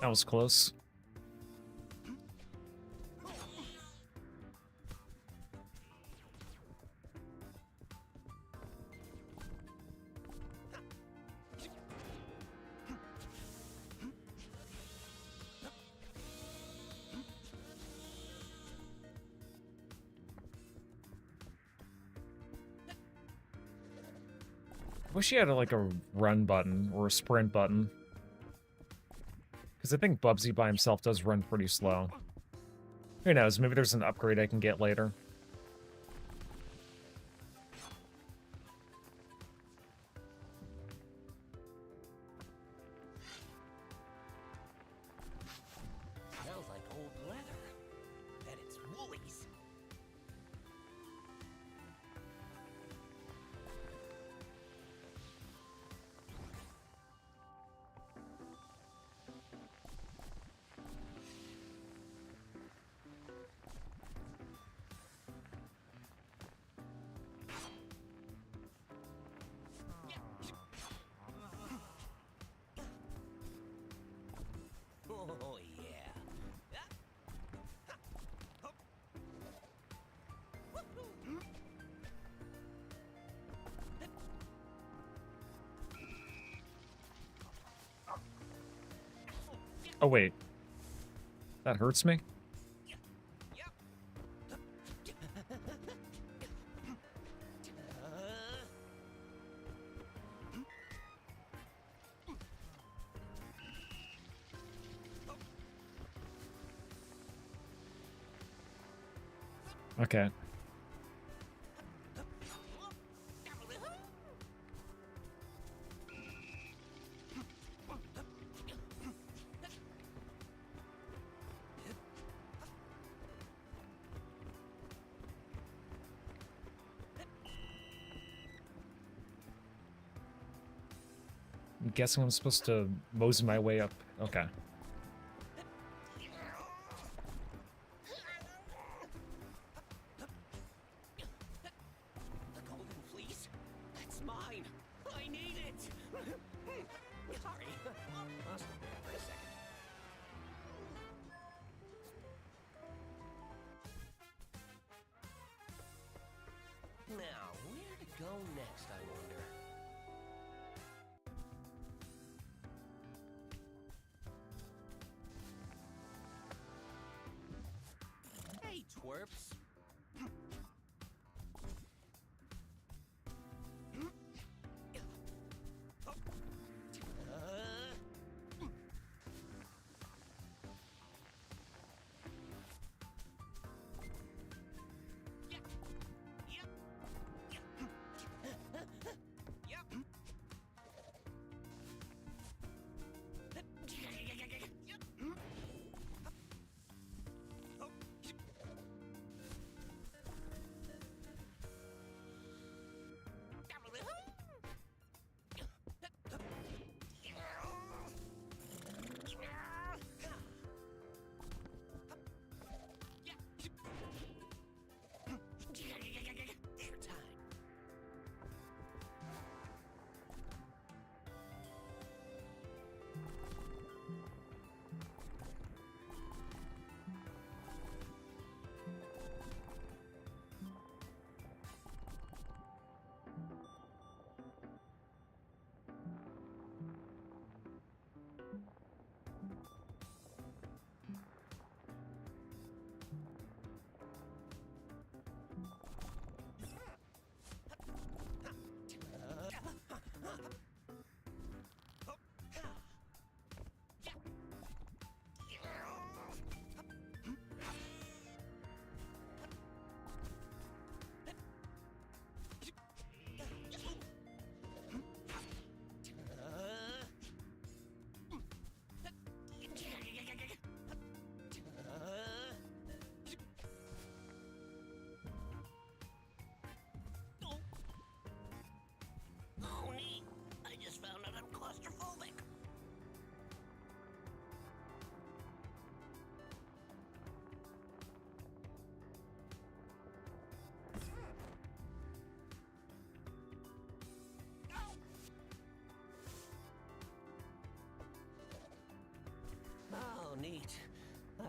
That was close. I wish you had like a run button or a sprint button. Because I think Bubsy by himself does run pretty slow. Who knows, maybe there's an upgrade I can get later. Smells like old leather. Bet it's Woolies. Oh, yeah. Oh wait. That hurts me? Okay. I'm guessing I'm supposed to mosey my way up. Okay. The golden fleece? That's mine. I need it. Sorry. Lost it there for a second. Now, where to go next, I wonder? Hey, twerps.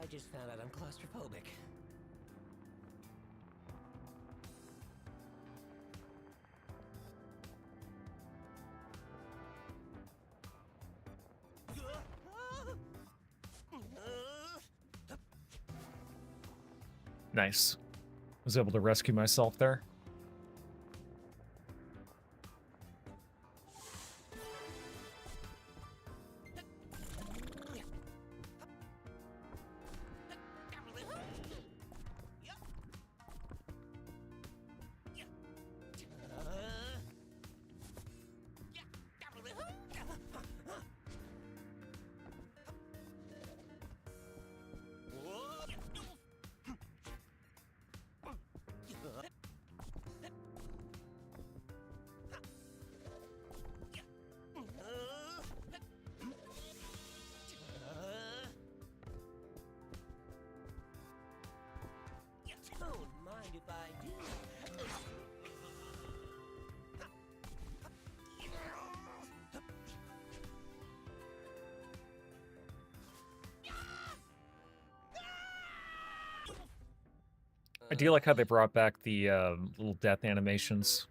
just found out I'm claustrophobic. Nice. Was able to rescue myself there. Don't mind if I do. I do like how they brought back the little death animations.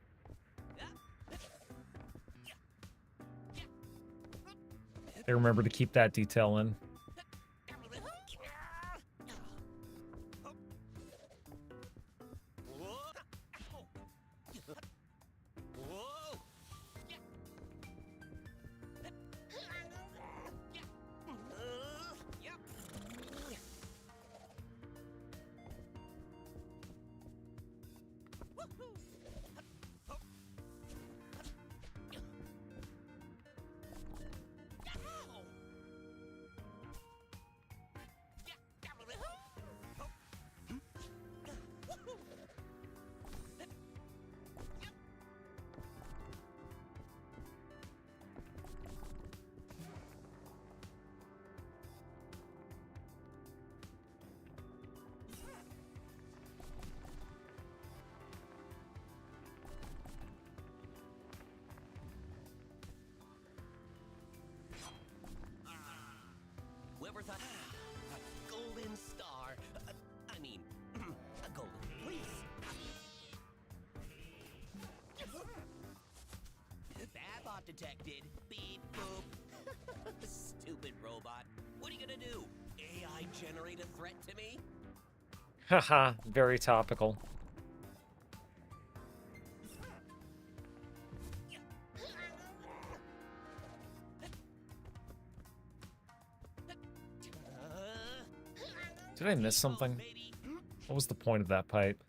They remember to keep that detail in. Whoever thought a golden star, I mean, a golden fleece. Babot detected. Beep boop. Stupid robot. What are you gonna do? AI generate a threat to me? Haha, very topical. Did I miss something? Baby. What was the point of that pipe?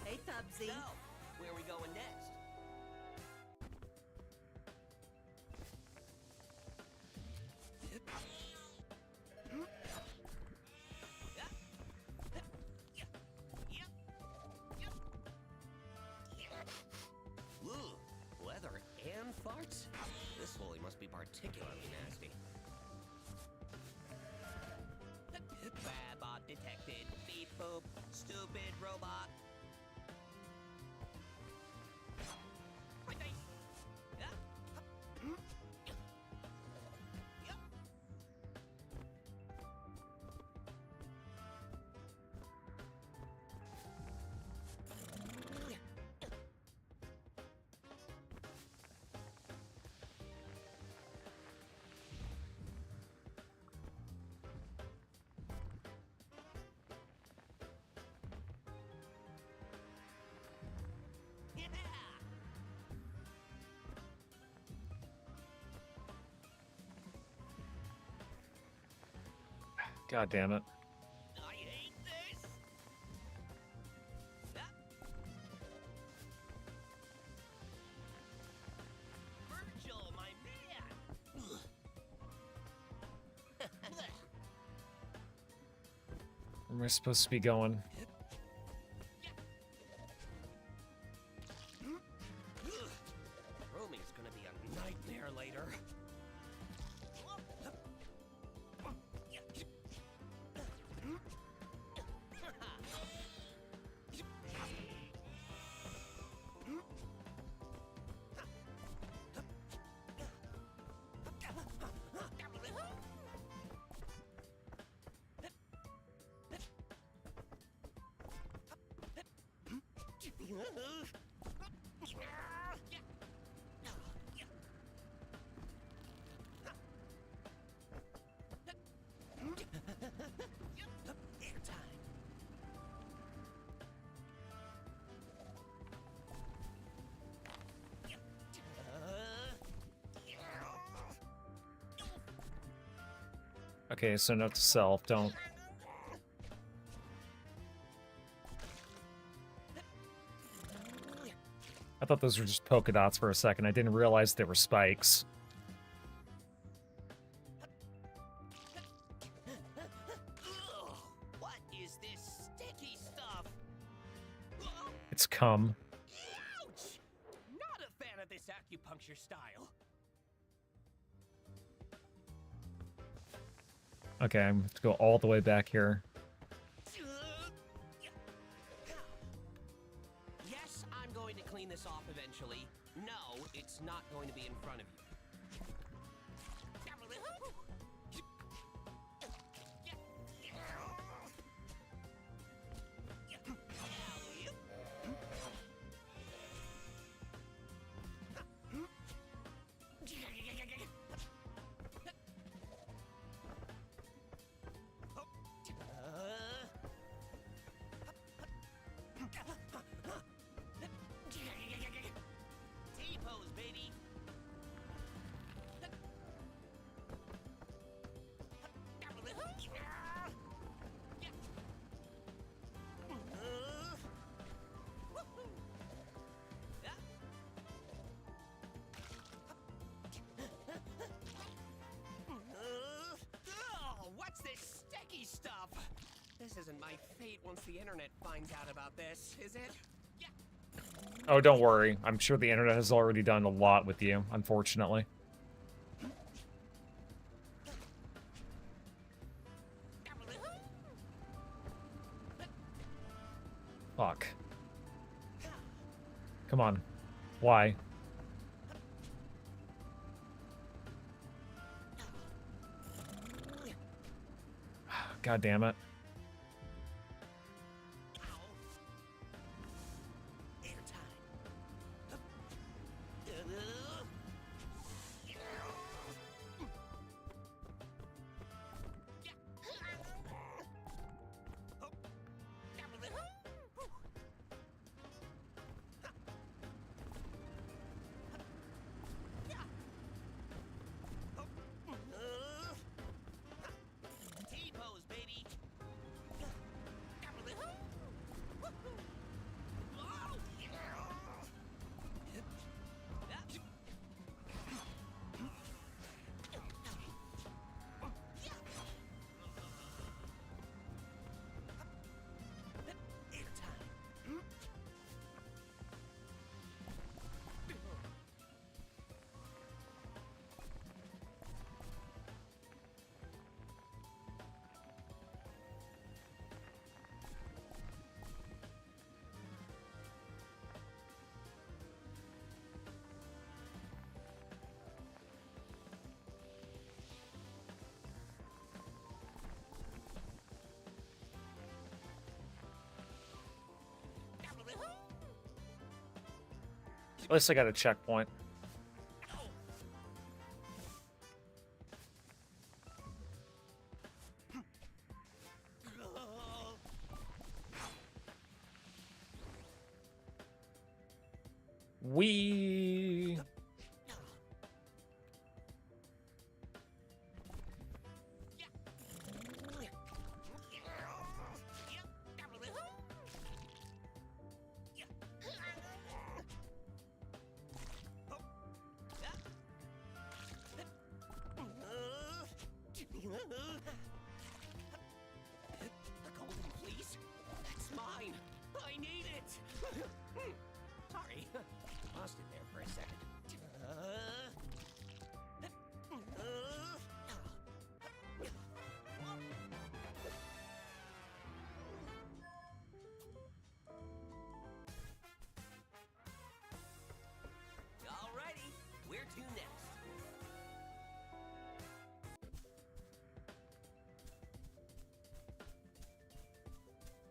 Hey, Tubbsy. So, where are we going next? Ooh, leather and farts? This Foley must be particularly nasty. Babot detected. Beep boop. Stupid robot. My face. Yeah. Yep. Yeah. God damn it. I hate this. Yeah. Virgil, my man. Where am I supposed to be going? better later. Okay, so note to self, don't. I thought those were just polka dots for a second. I didn't realize they were spikes. Ugh, what is this sticky stuff? It's cum. Ouch! Not a fan of this acupuncture style. Okay, I'm going to go all the way back here. Yes, I'm going to clean this off eventually. No, it's not going to be in front of you. T-pose, baby. What's this sticky stuff? This isn't my fate once the internet finds out about this, is it? Oh, don't worry. I'm sure the internet has already done a lot with you, unfortunately. Fuck. Come on. Why? God damn it. T-pose, baby. At least I got a checkpoint. We. The golden fleece? That's mine. I need it. Sorry, lost it there for a second.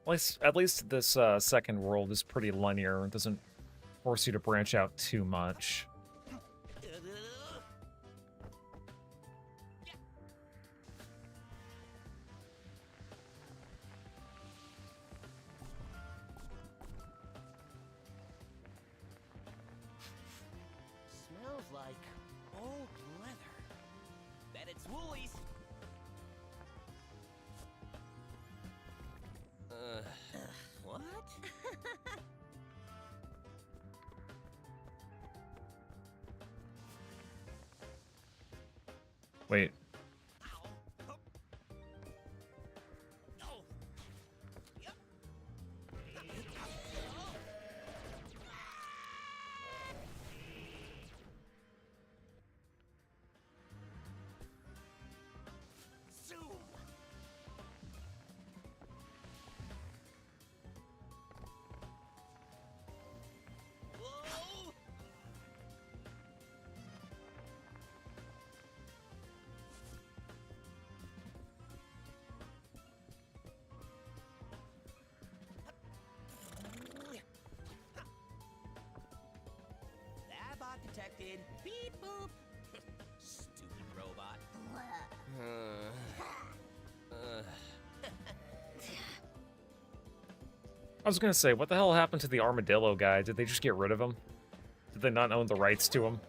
At least this second world is pretty linear. It doesn't force you to branch out too much. Smells like old leather. Bet it's Woolies. What? Wait. Zoom. Whoa. Lab detected. Beep boop. Stupid robot. I was gonna say, what the hell happened to the armadillo guy? Did they just get rid of him? Did they not own the rights to him?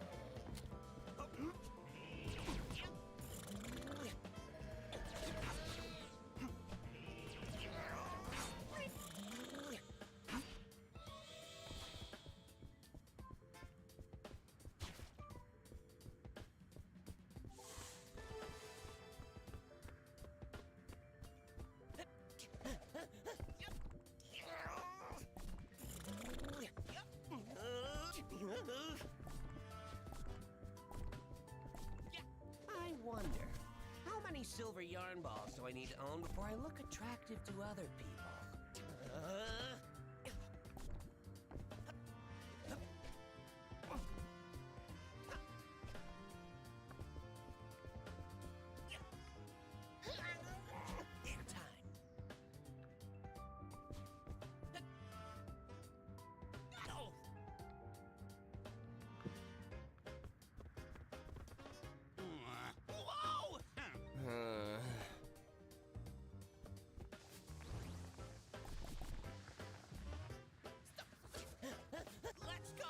I wonder, how many silver yarn balls do I need to own before I look attractive to other people? In time. Oh. Whoa! Let's go!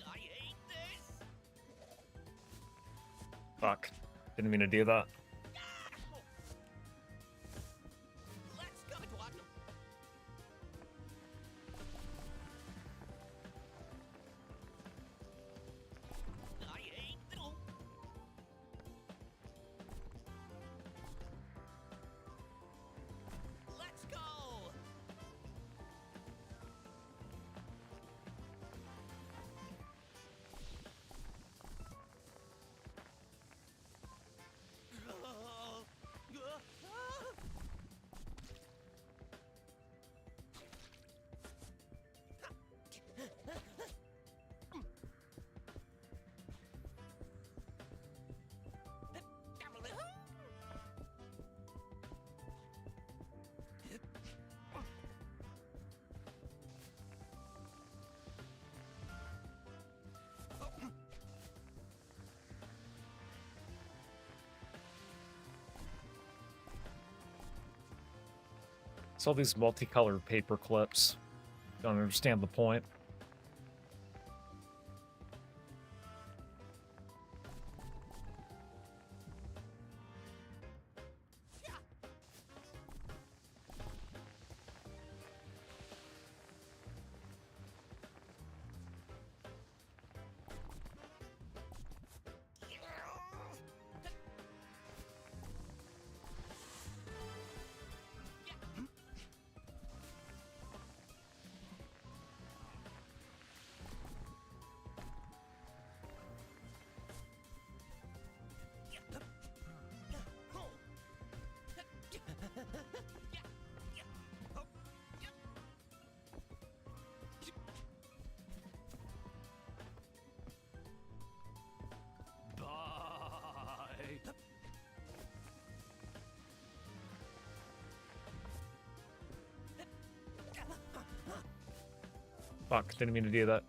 I hate this! Fuck. Didn't mean to do that. Let's go to Wagner. I hate little. Let's go. It's all these multicolored paper clips. Don't understand the point. Fuck, didn't mean to do that.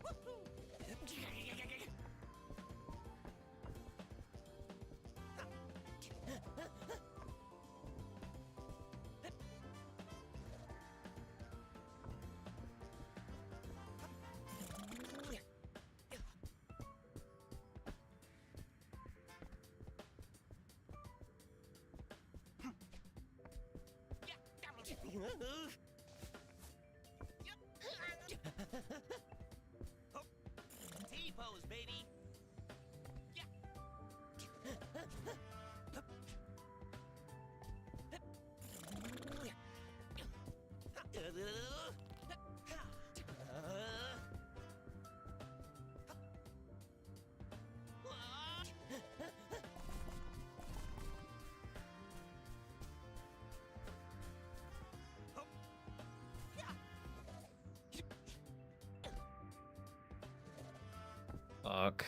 T-pose, baby. Fuck.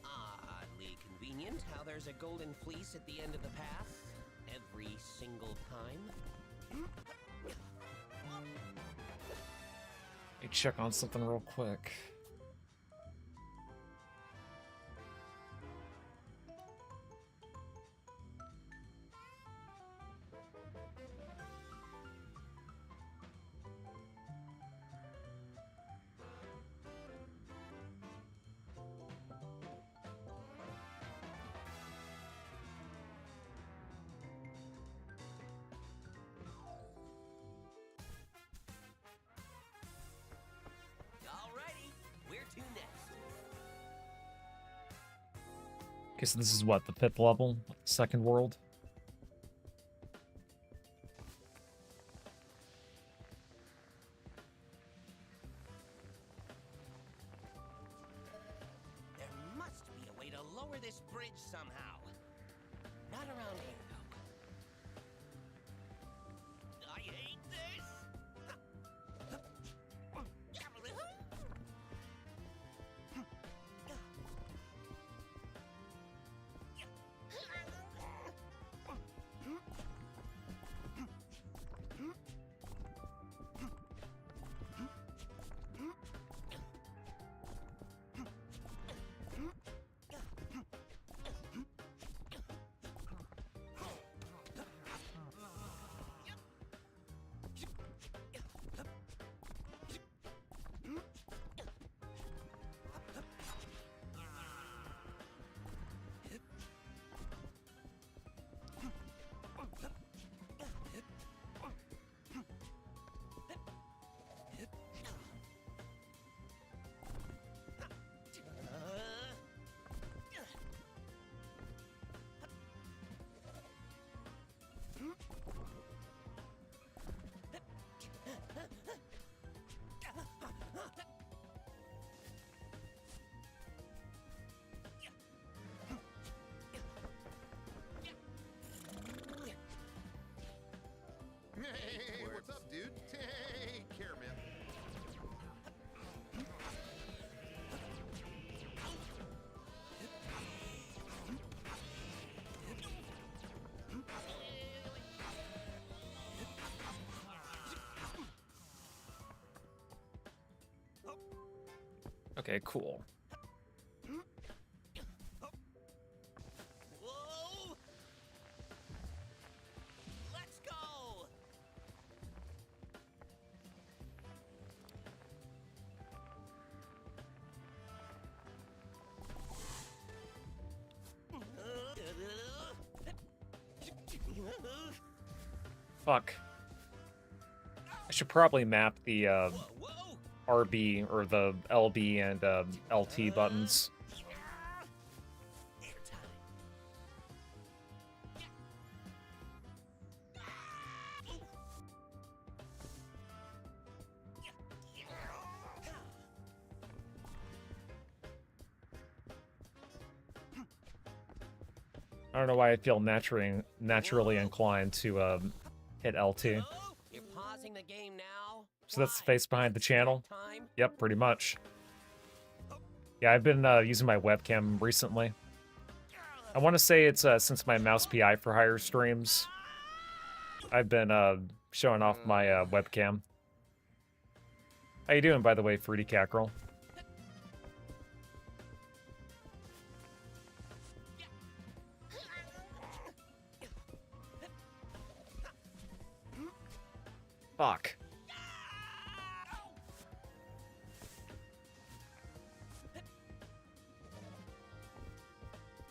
Oddly convenient how there's a golden fleece at the end of the path every single time. Let me check on something real quick. Alrighty, where to next? Okay, so this is what, the 5th level? Second world? There must be a way to lower this bridge somehow. Not around here, though. I hate this! Hey, what's up, dude? Take care, man. Okay, cool. Whoa! Let's go! Fuck. I should probably map the Whoa, whoa! RB or the LB and LT buttons. Airtime. I don't know why I feel naturally inclined to hit LT. Hello? You're pausing the game now? So that's the Why? face behind the It's channel? time? Yep, pretty much. Yeah, I've been using my webcam recently. I want to say it's since my Mouse PI for Hire streams. I've been showing off my webcam. How you doing, by the way, Fruity Cackerel? Fuck.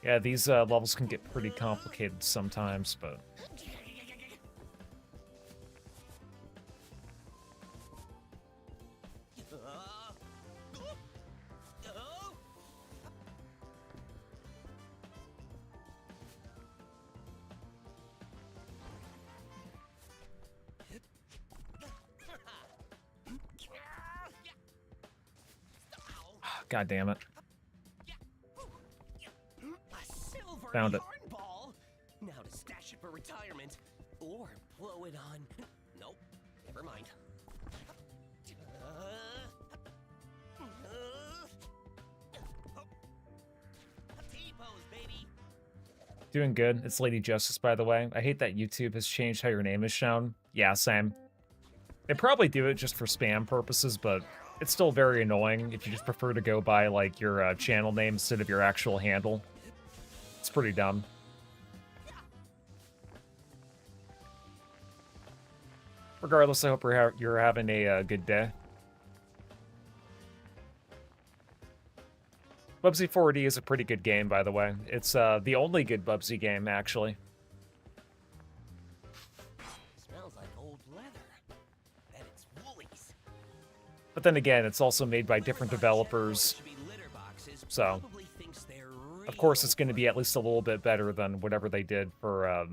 Yeah, these levels can get pretty complicated sometimes, but... God damn it. A silver Found it. yarn ball? Now to stash it for retirement. Or blow it on. Nope. Never mind. T-pose, baby. Doing good. It's Lady Justice, by the way. I hate that YouTube has changed how your name is shown. Yeah, same. They probably do it just for spam purposes, but it's still very annoying if you just prefer to go by, like, your channel name instead of your actual handle. It's pretty dumb. Regardless, I hope you're having a good day. Bubsy 4D is a pretty good game, by the way. It's the only good Bubsy game, actually. Smells like old leather. Bet it's Woolies. But then again, it's also made by different developers, so of course it's going to be at least a little bit better than whatever they did for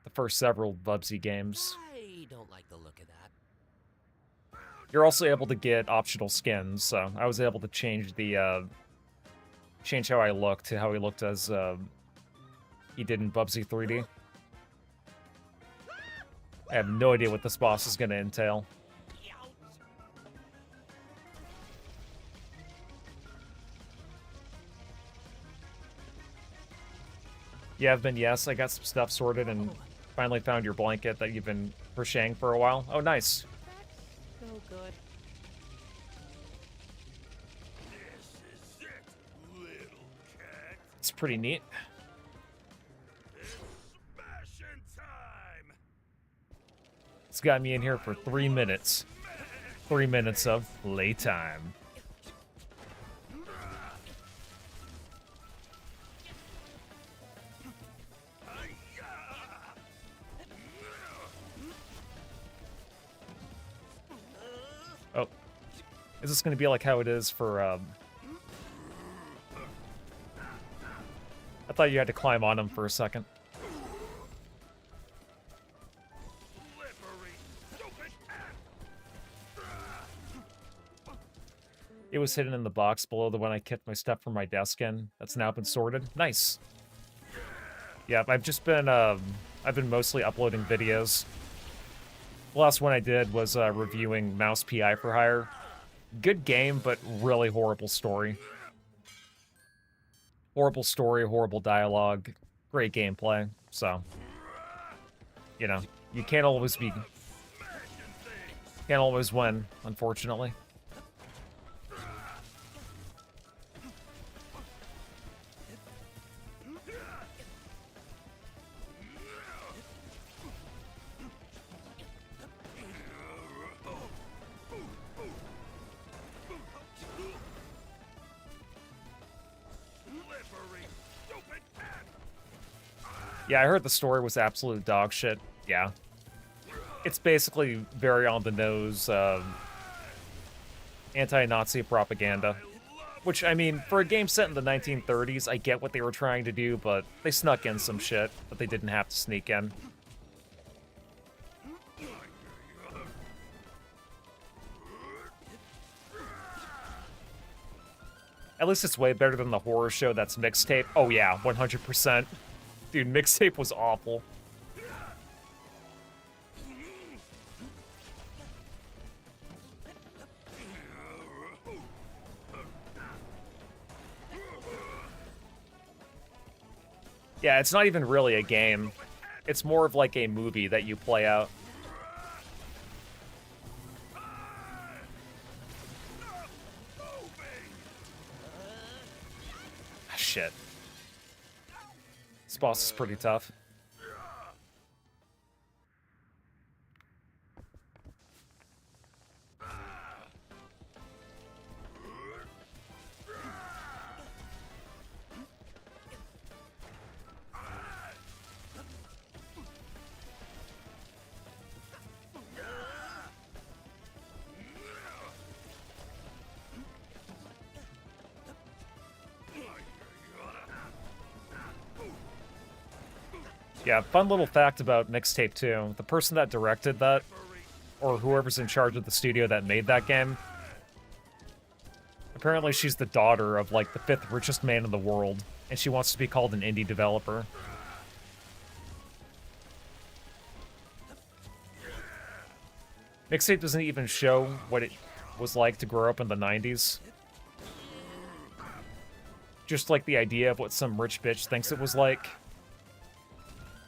the first several Bubsy games. I don't like the look of that. You're also able to get optional skins, so I was able to change the change how I look to how he looked as he did in Bubsy 3D. I have no idea what this boss is going to entail. Yeah, I've been, yes. I got some stuff sorted and finally found your blanket that you've been crocheting for a while. Oh, nice. So good. This is it, little cat. It's pretty neat. It's smashing time. It's got me in here for 3 minutes. 3 minutes of playtime. Oh. Is this going to be like how it is for, I thought you had to climb on him for a second. Slippery, stupid cat. It was hidden in the box below the one I kept my stuff from my desk in. That's now been sorted. Nice. Yeah, I've just been, I've been mostly uploading videos. The last one I did was reviewing Mouse PI for Hire. Good game, but really horrible story. Horrible story, horrible dialogue, great gameplay. So, you know, you can't always win, unfortunately. Slippery, stupid cat. Yeah, I heard the story was absolute dog shit. Yeah. It's basically very on the nose anti-Nazi propaganda. Which, I mean, for a game set in the 1930s, I get what they were trying to do, but they snuck in some shit that they didn't have to sneak in. At least it's way better than the horror show that's mixtape. Oh yeah, 100%. Dude, mixtape was awful. Yeah, it's not even really a game. It's more of like a movie that you play out. Shit. This boss is pretty tough. Yeah, fun little fact about Mixtape 2. The person that directed that, or whoever's in charge of the studio that made that game, apparently she's the daughter of, like, the 5th richest man in the world, and she wants to be called an indie developer. Mixtape doesn't even show what it was like to grow up in the 90s. Just, like, the idea of what some rich bitch thinks it was like.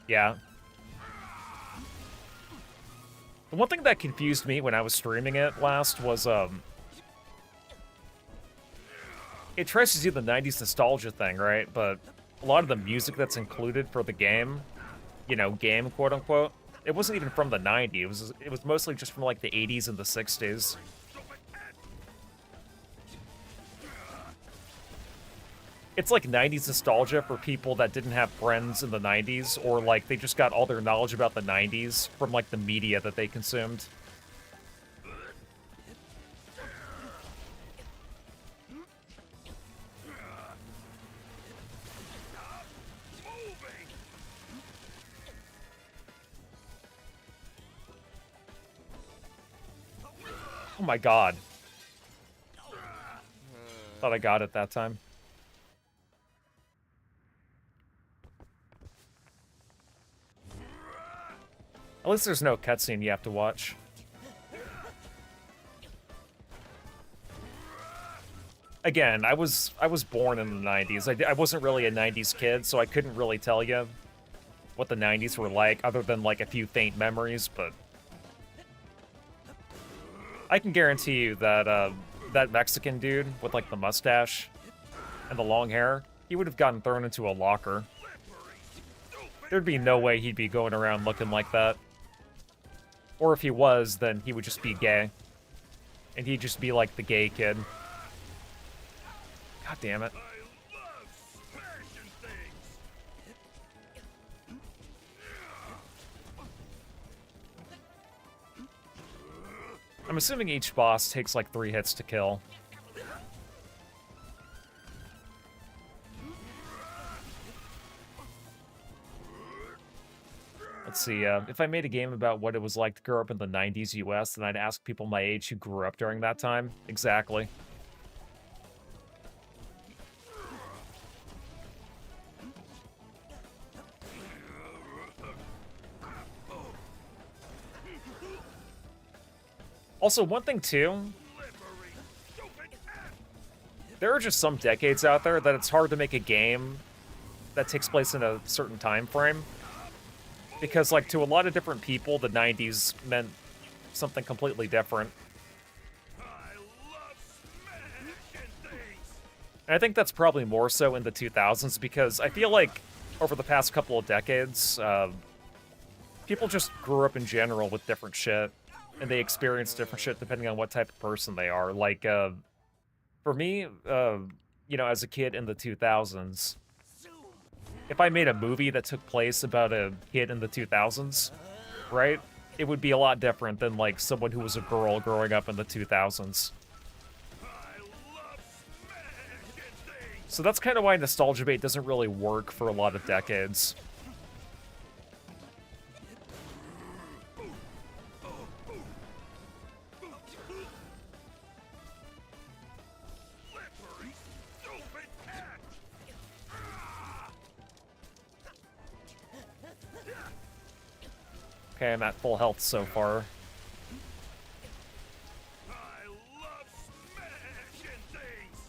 Yeah. The one thing that confused me when I was streaming it last was, it tries to do the 90s nostalgia thing, right? But a lot of the music that's included for the game, you know, game quote-unquote, it wasn't even from the 90s. It was mostly just from, like, the 80s and the 60s. It's like 90s nostalgia for people that didn't have friends in the 90s, or like they just got all their knowledge about the 90s from like the media that they consumed. Oh my god. Thought I got it that time. At least there's no cutscene you have to watch. Again, I was born in the 90s. I wasn't really a 90s kid, so I couldn't really tell you what the 90s were like, other than like a few faint memories, but I can guarantee you that that Mexican dude with like the mustache and the long hair, he would have gotten thrown into a locker. There'd be no way he'd be going around looking like that. Or if he was, then he would just be gay. And he'd just be like the gay kid. God damn it. I'm assuming each boss takes like 3 hits to kill. Let's see, if I made a game about what it was like to grow up in the 90s US, then I'd ask people my age who grew up during that time. Exactly. Also, one thing too, there are just some decades out there that it's hard to make a game that takes place in a certain time frame. Because, like, to a lot of different people, the 90s meant something completely different. And I think that's probably more so in the 2000s, because I feel like over the past couple of decades, people just grew up in general with different shit. And they experience different shit depending on what type of person they are. Like, for me, you know, as a kid in the 2000s, if I made a movie that took place about a kid in the 2000s, right, it would be a lot different than, like, someone who was a girl growing up in the 2000s. So that's kind of why nostalgia bait doesn't really work for a lot of decades. Okay, I'm at full health so far. I love smashing things.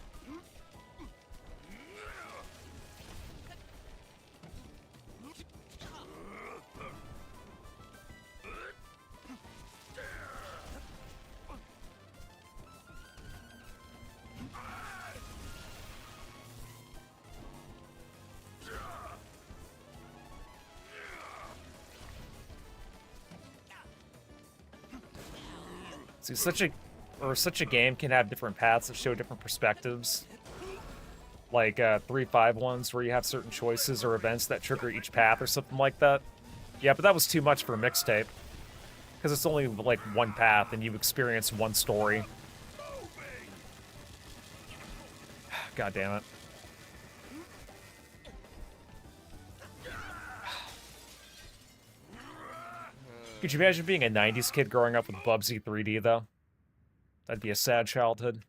See, such a game can have different paths that show different perspectives. Like 3-5 ones where you have certain choices or events that trigger each path or something like that. Yeah, but that was too much for a mixtape. Because it's only like one path and you experience one story. God damn it. Could you imagine being a 90s kid growing up with Bubsy 3D, though? That'd be a sad childhood.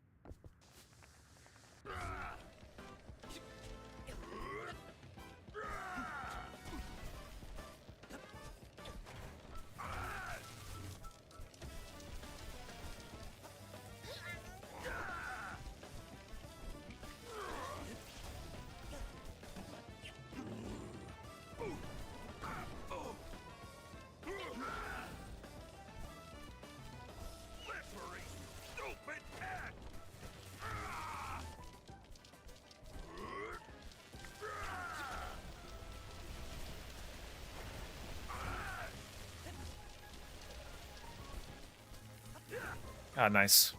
Slippery, stupid cat. Ah, nice.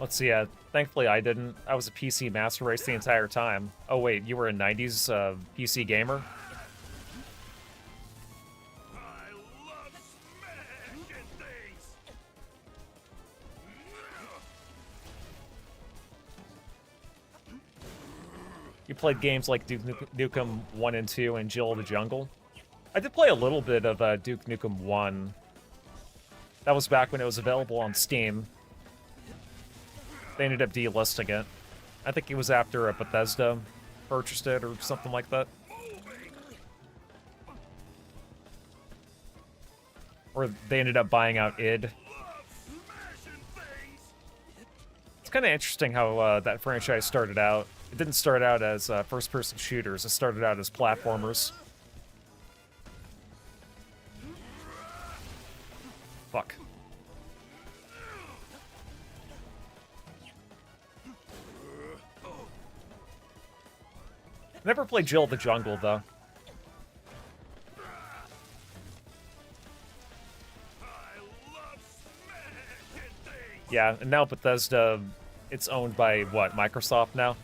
Let's see, thankfully I didn't. I was a PC master race the entire time. Oh wait, you were a 90s PC gamer? I love smashing things. You played games like Duke Nukem 1 and 2 and Jill of the Jungle? I did play a little bit of Duke Nukem 1. That was back when it was available on Steam. They ended up delisting it. I think it was after Bethesda purchased it or something like that. Or they ended up buying out id. It's kind of interesting how that franchise started out. It didn't start out as first-person shooters. It started out as platformers. Fuck. Never played Jill of the Jungle, though. Yeah, and now Bethesda, it's owned by, what, Microsoft now?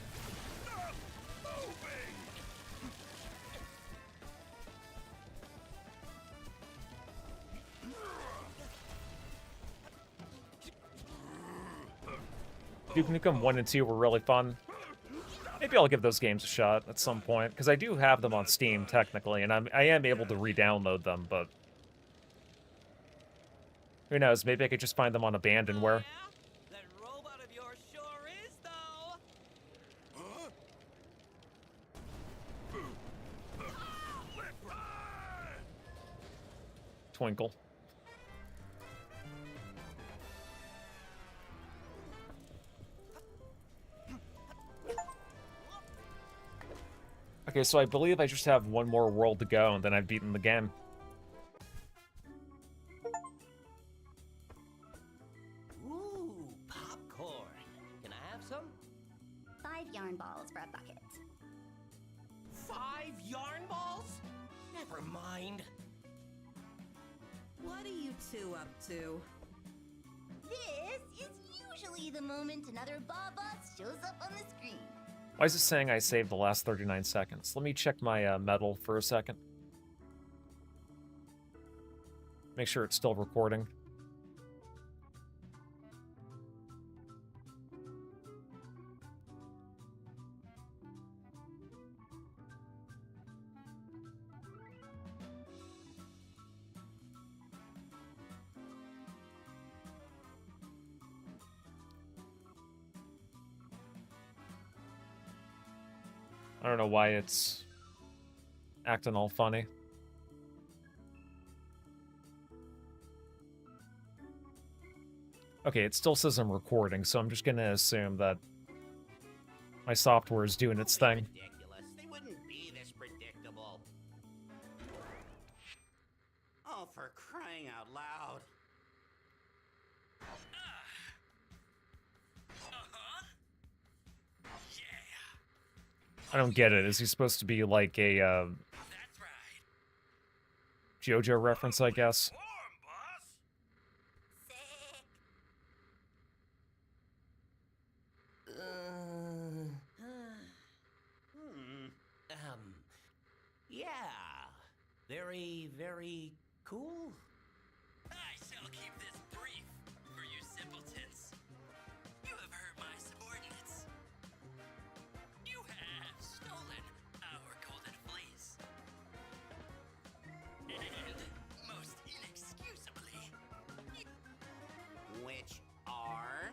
Duke Nukem 1 and 2 were really fun. Maybe I'll give those games a shot at some point, because I do have them on Steam, technically, and I am able to re-download them, but... who knows, maybe I could just find them on Abandonware. That robot of yours sure is, though. Twinkle. Okay, so I believe I just have one more world to go, and then I've beaten the game. Ooh, popcorn. Can I have some? 5 yarn balls for a bucket. 5 yarn balls? Never mind. What are you two up to? This is usually the moment another Bob-Boss shows up on the screen. Why is it saying I saved the last 39 seconds? Let me check my medal for a second. Make sure it's still recording. I don't know why it's acting all funny. Okay, it still says I'm recording, so I'm just gonna assume that my software is doing its thing. Ridiculous. They wouldn't be this predictable. Oh, for crying out loud. I don't get it. Is he supposed to be like a That's right. JoJo reference, I guess? Warm, boss. Sick. Yeah. Very, very cool. I shall keep this brief for you simpletons. You have hurt my subordinates. You have stolen our golden fleece. And, most inexcusably, Which are?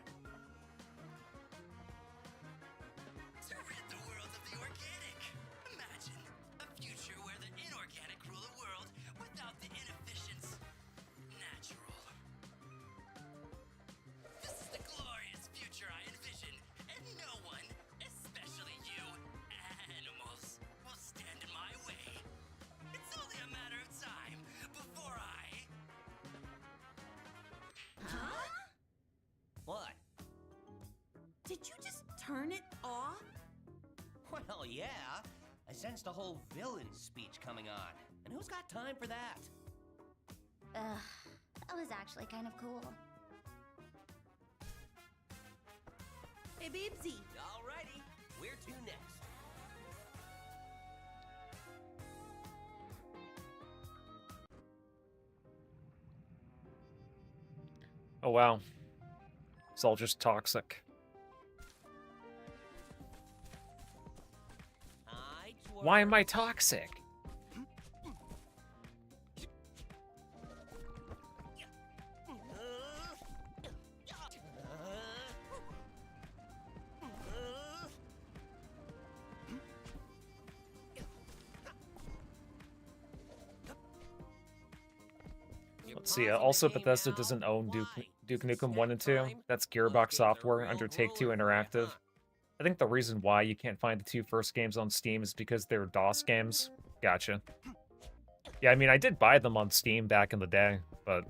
to rid the world of the organic. Imagine a future where the inorganic rule the world without the inefficients. Natural. This is the glorious future I envision, and no one, especially you, animals, will stand in my way. It's only a matter of time before I... What? Did you just turn it off? Well, yeah. I sensed a whole villain speech coming on. And who's got time for that? That was actually kind of cool. Hey, Babesy. Alrighty. Where to next? Oh wow. It's all just toxic. Why am I toxic? Let's see. Also, Bethesda doesn't own Duke Nukem 1 and 2. That's Gearbox Software under Take-Two Interactive. I think the reason why you can't find the two first games on Steam is because they're DOS games. Gotcha. Yeah, I mean, I did buy them on Steam back in the day, but...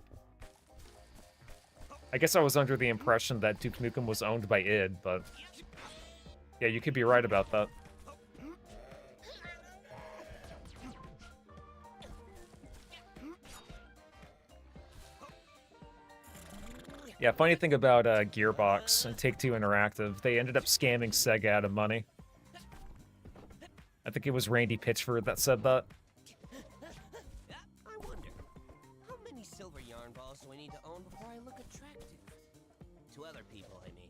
I guess I was under the impression that Duke Nukem was owned by id, but... Yeah, you could be right about that. Yeah, funny thing about Gearbox and Take-Two Interactive, they ended up scamming Sega out of money. I think it was Randy Pitchford that said that. I wonder, how many silver yarn balls do I need to own before I look attractive? To other people, I mean.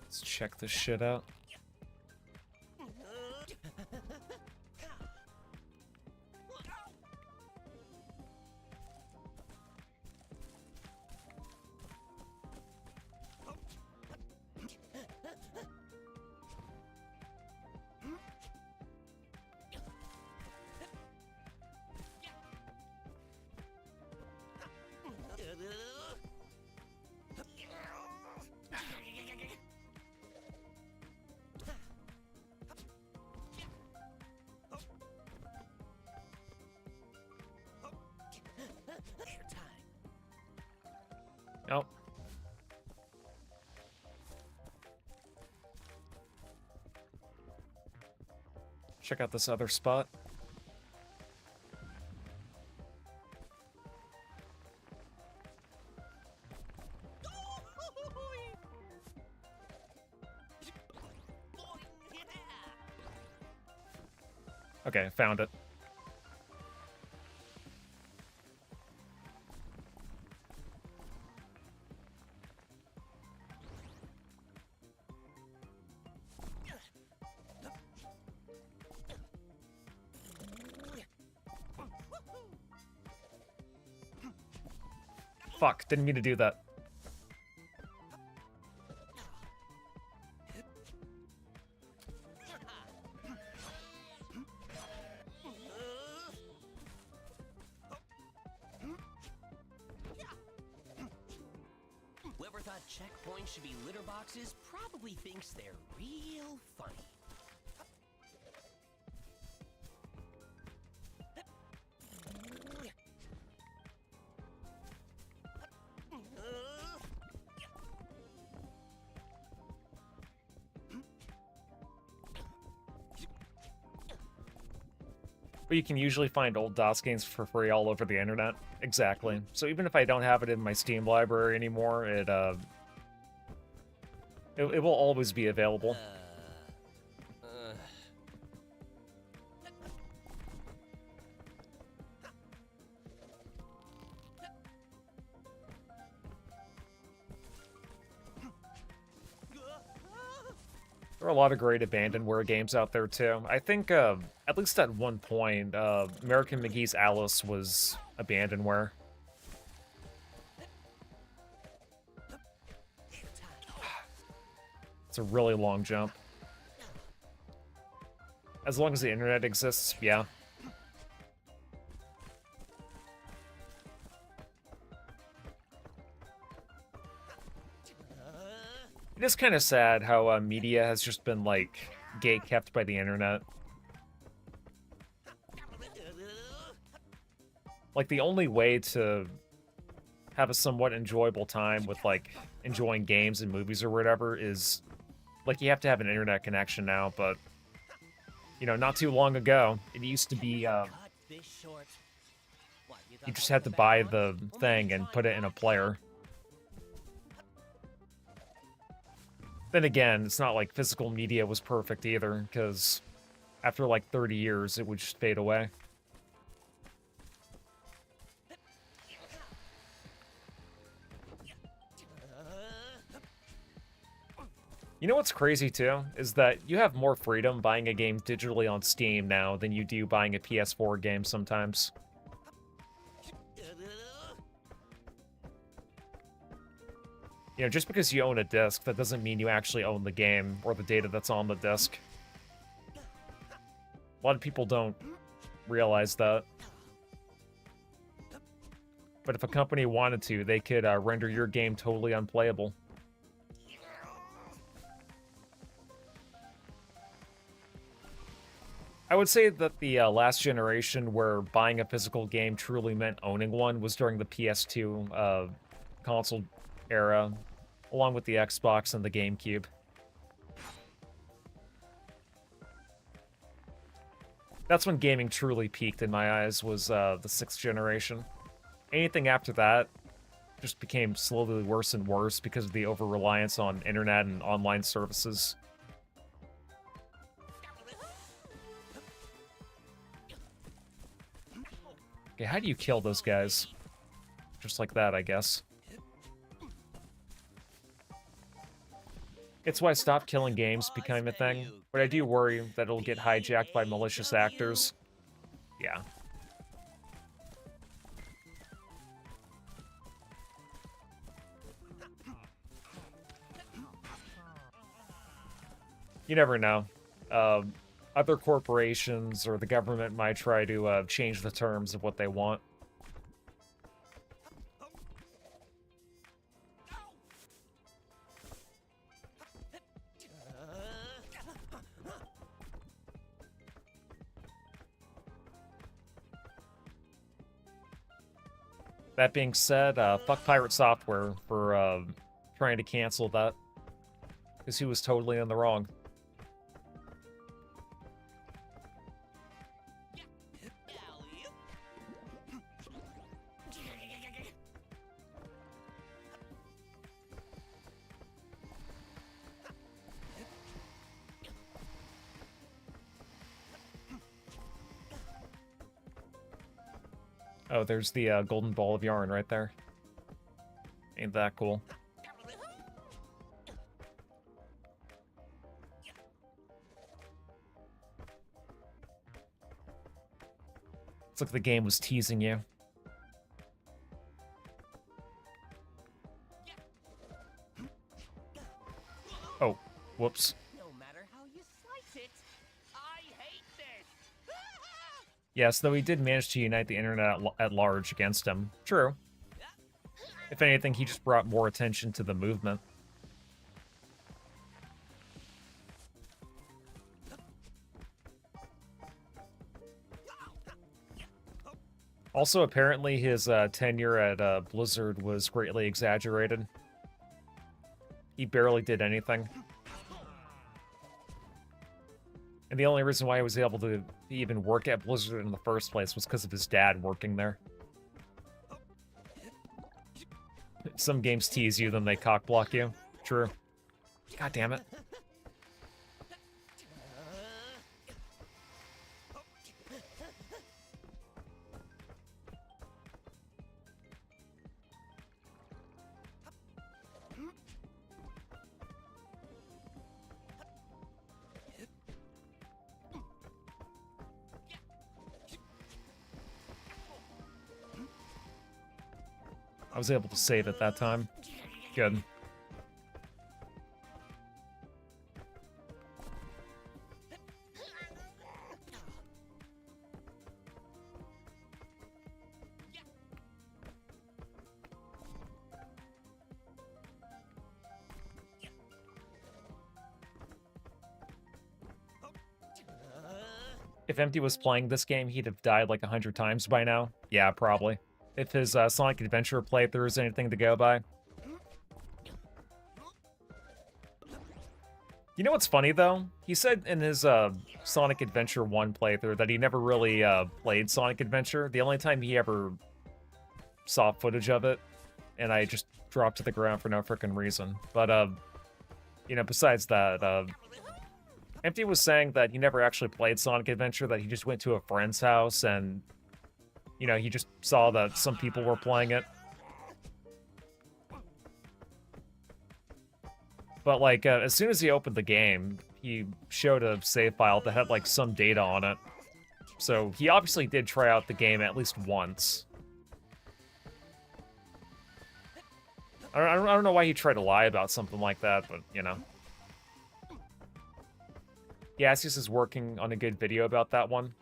Let's check this shit out. Nope. Check out this other spot. Okay, found it. Fuck, didn't mean to do that. Whoever thought checkpoints should be litter boxes probably thinks they're real funny. But you can usually find old DOS games for free all over the internet. Exactly. So even if I don't have it in my Steam library anymore, it will always be available. There are a lot of great abandonware games out there too. I think, at least at one point, American McGee's Alice was abandonware. It's a really long jump. As long as the internet exists, yeah. It is kind of sad how media has just been, like, gate-kept by the internet. Like, the only way to have a somewhat enjoyable time with, like, enjoying games and movies or whatever is, like, you have to have an internet connection now, but, you know, not too long ago, it used to be, you just had to buy the thing and put it in a player. Then again, it's not like physical media was perfect either, because after like 30 years, it would just fade away. You know what's crazy too? Is that you have more freedom buying a game digitally on Steam now than you do buying a PS4 game sometimes. You know, just because you own a disc, that doesn't mean you actually own the game or the data that's on the disc. A lot of people don't realize that. But if a company wanted to, they could render your game totally unplayable. I would say that the last generation where buying a physical game truly meant owning one was during the PS2 console era, along with the Xbox and the GameCube. That's when gaming truly peaked in my eyes, was the 6th generation. Anything after that just became slowly worse and worse because of the over-reliance on internet and online services. Okay, how do you kill those guys? Just like that, I guess. It's why stop killing games became a thing, but I do worry that it'll get hijacked by malicious actors. Yeah. You never know. Other corporations or the government might try to change the terms of what they want. That being said, fuck Pirate Software for trying to cancel that, because he was totally in the wrong. Oh, there's the golden ball of yarn right there. Ain't that cool? It's like the game was teasing you. Oh, whoops. No matter how you slice it, I hate this. Yes, though he did manage to unite the internet at large against him. True. If anything, he just brought more attention to the movement. Also, apparently his tenure at Blizzard was greatly exaggerated. He barely did anything. And the only reason why he was able to even work at Blizzard in the first place was because of his dad working there. Some games tease you, then they cockblock you. True. God damn it. I was able to save it that time. Good. If Empty was playing this game, he'd have died like 100 times by now. Yeah, probably. If his Sonic Adventure playthrough is anything to go by. You know what's funny, though? He said in his Sonic Adventure 1 playthrough that he never really played Sonic Adventure. The only time he ever saw footage of it, and I just dropped to the ground for no frickin' reason. But, you know, besides that, Empty was saying that he never actually played Sonic Adventure, that he just went to a friend's house and, you know, he just saw that some people were playing it. But, like, as soon as he opened the game, he showed a save file that had, like, some data on it. So he obviously did try out the game at least once. I don't know why he tried to lie about something like that, but, you know. Gaseous is working on a good video about that one.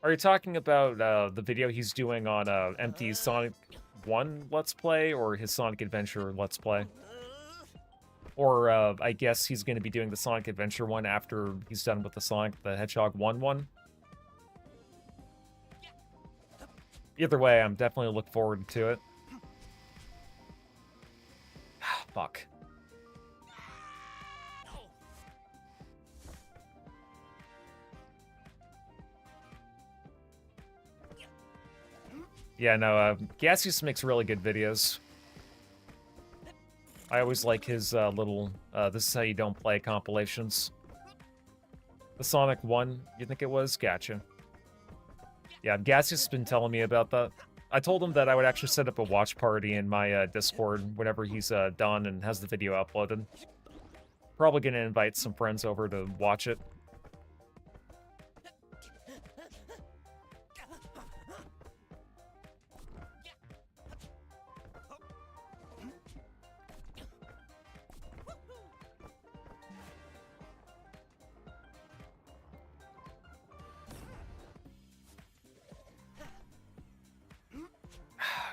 Are you talking about the video he's doing on Empty's Sonic 1 Let's Play, or his Sonic Adventure Let's Play? Or I guess he's going to be doing the Sonic Adventure one after he's done with the Sonic the Hedgehog 1 one? Either way, I'm definitely looking forward to it. Fuck. Yeah, no, Gaseous makes really good videos. I always like his little, this is how you don't play compilations. The Sonic 1, you think it was? Gotcha. Yeah, Gaseous has been telling me about that. I told him that I would actually set up a watch party in my Discord whenever he's done and has the video uploaded. Probably gonna invite some friends over to watch it.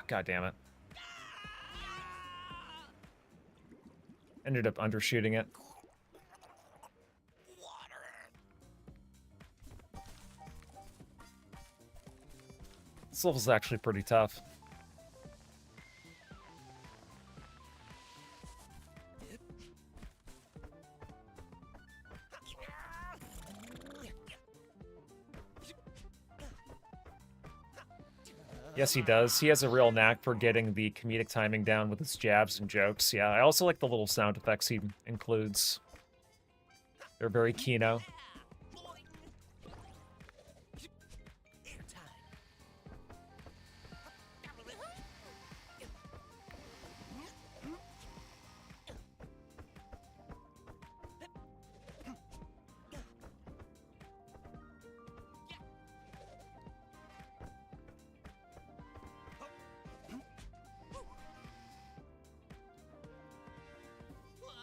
God damn it. Ended up undershooting it. This level's actually pretty tough. Yes, he does. He has a real knack for getting the comedic timing down with his jabs and jokes. Yeah, I also like the little sound effects he includes. They're very Kino.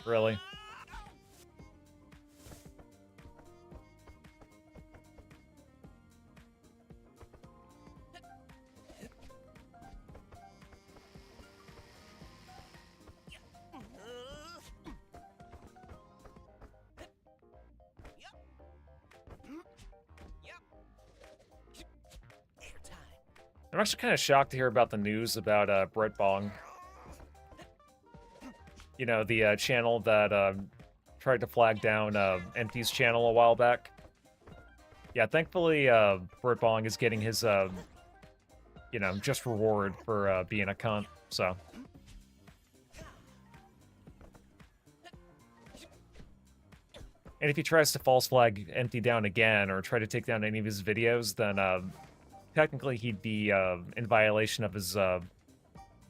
Really? I'm actually kind of shocked to hear about the news about Brett Bong. You know, the channel that tried to flag down Empty's channel a while back. Yeah, thankfully, Brett Bong is getting his, you know, just reward for being a cunt, so. And if he tries to false flag Empty down again, or try to take down any of his videos, then technically he'd be in violation of his, I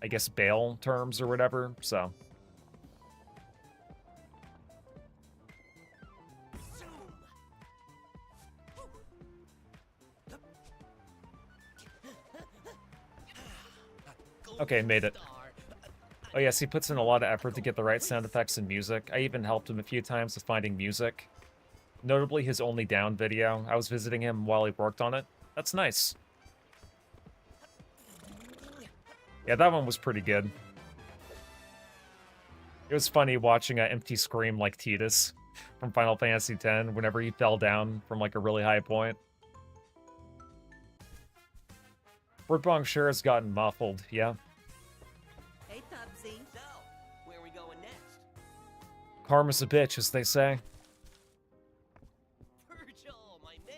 guess, bail terms or whatever, so. Okay, made it. Oh yes, he puts in a lot of effort to get the right sound effects and music. I even helped him a few times with finding music. Notably his Only Down video. I was visiting him while he worked on it. That's nice. Yeah, that one was pretty good. It was funny watching Empty scream like Tidus from Final Fantasy X whenever he fell down from like a really high point. Brett Bong sure has gotten muffled, yeah. Hey, Tubsy. So, where are we going next? Karma's a bitch, as they say. Virgil, my man!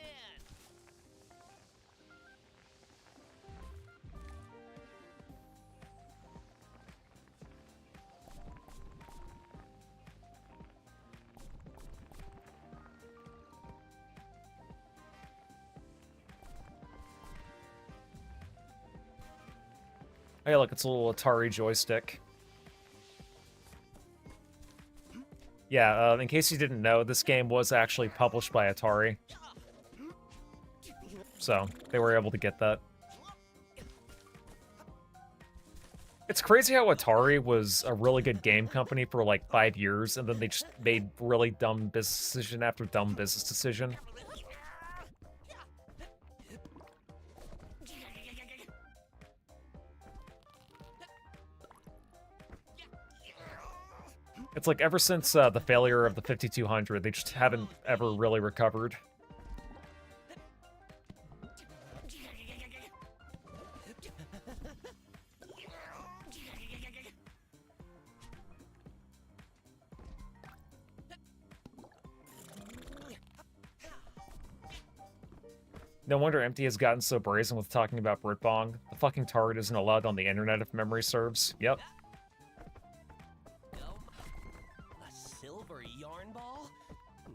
Hey, look, it's a little Atari joystick. Yeah, in case you didn't know, this game was actually published by Atari. So, they were able to get that. It's crazy how Atari was a really good game company for like 5 years, and then they just made really dumb business decision after dumb business decision. It's like ever since the failure of the 5200, they just haven't ever really recovered. No wonder Empty has gotten so brazen with talking about Brett Bong. The fucking tard isn't allowed on the internet if memory serves. Yep. A silver yarn ball?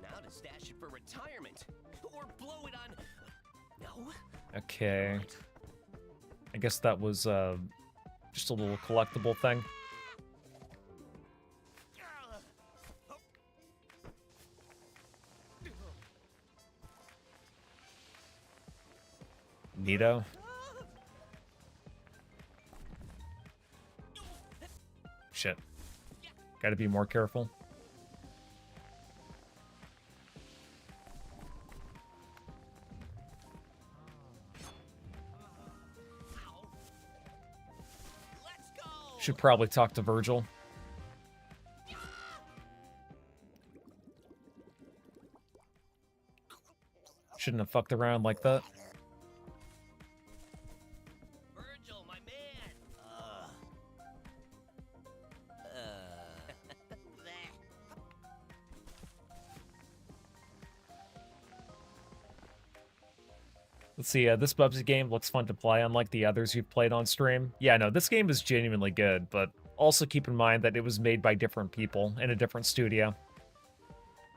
Now to stash it for retirement. Or blow it on... No? Okay. I guess that was just a little collectible thing. Neato. Shit. Gotta be more careful. Should probably talk to Virgil. Shouldn't have fucked around like that. Virgil, my man! Let's see, this Bubsy game looks fun to play, unlike the others you've played on stream. Yeah, no, this game is genuinely good, but also keep in mind that it was made by different people in a different studio.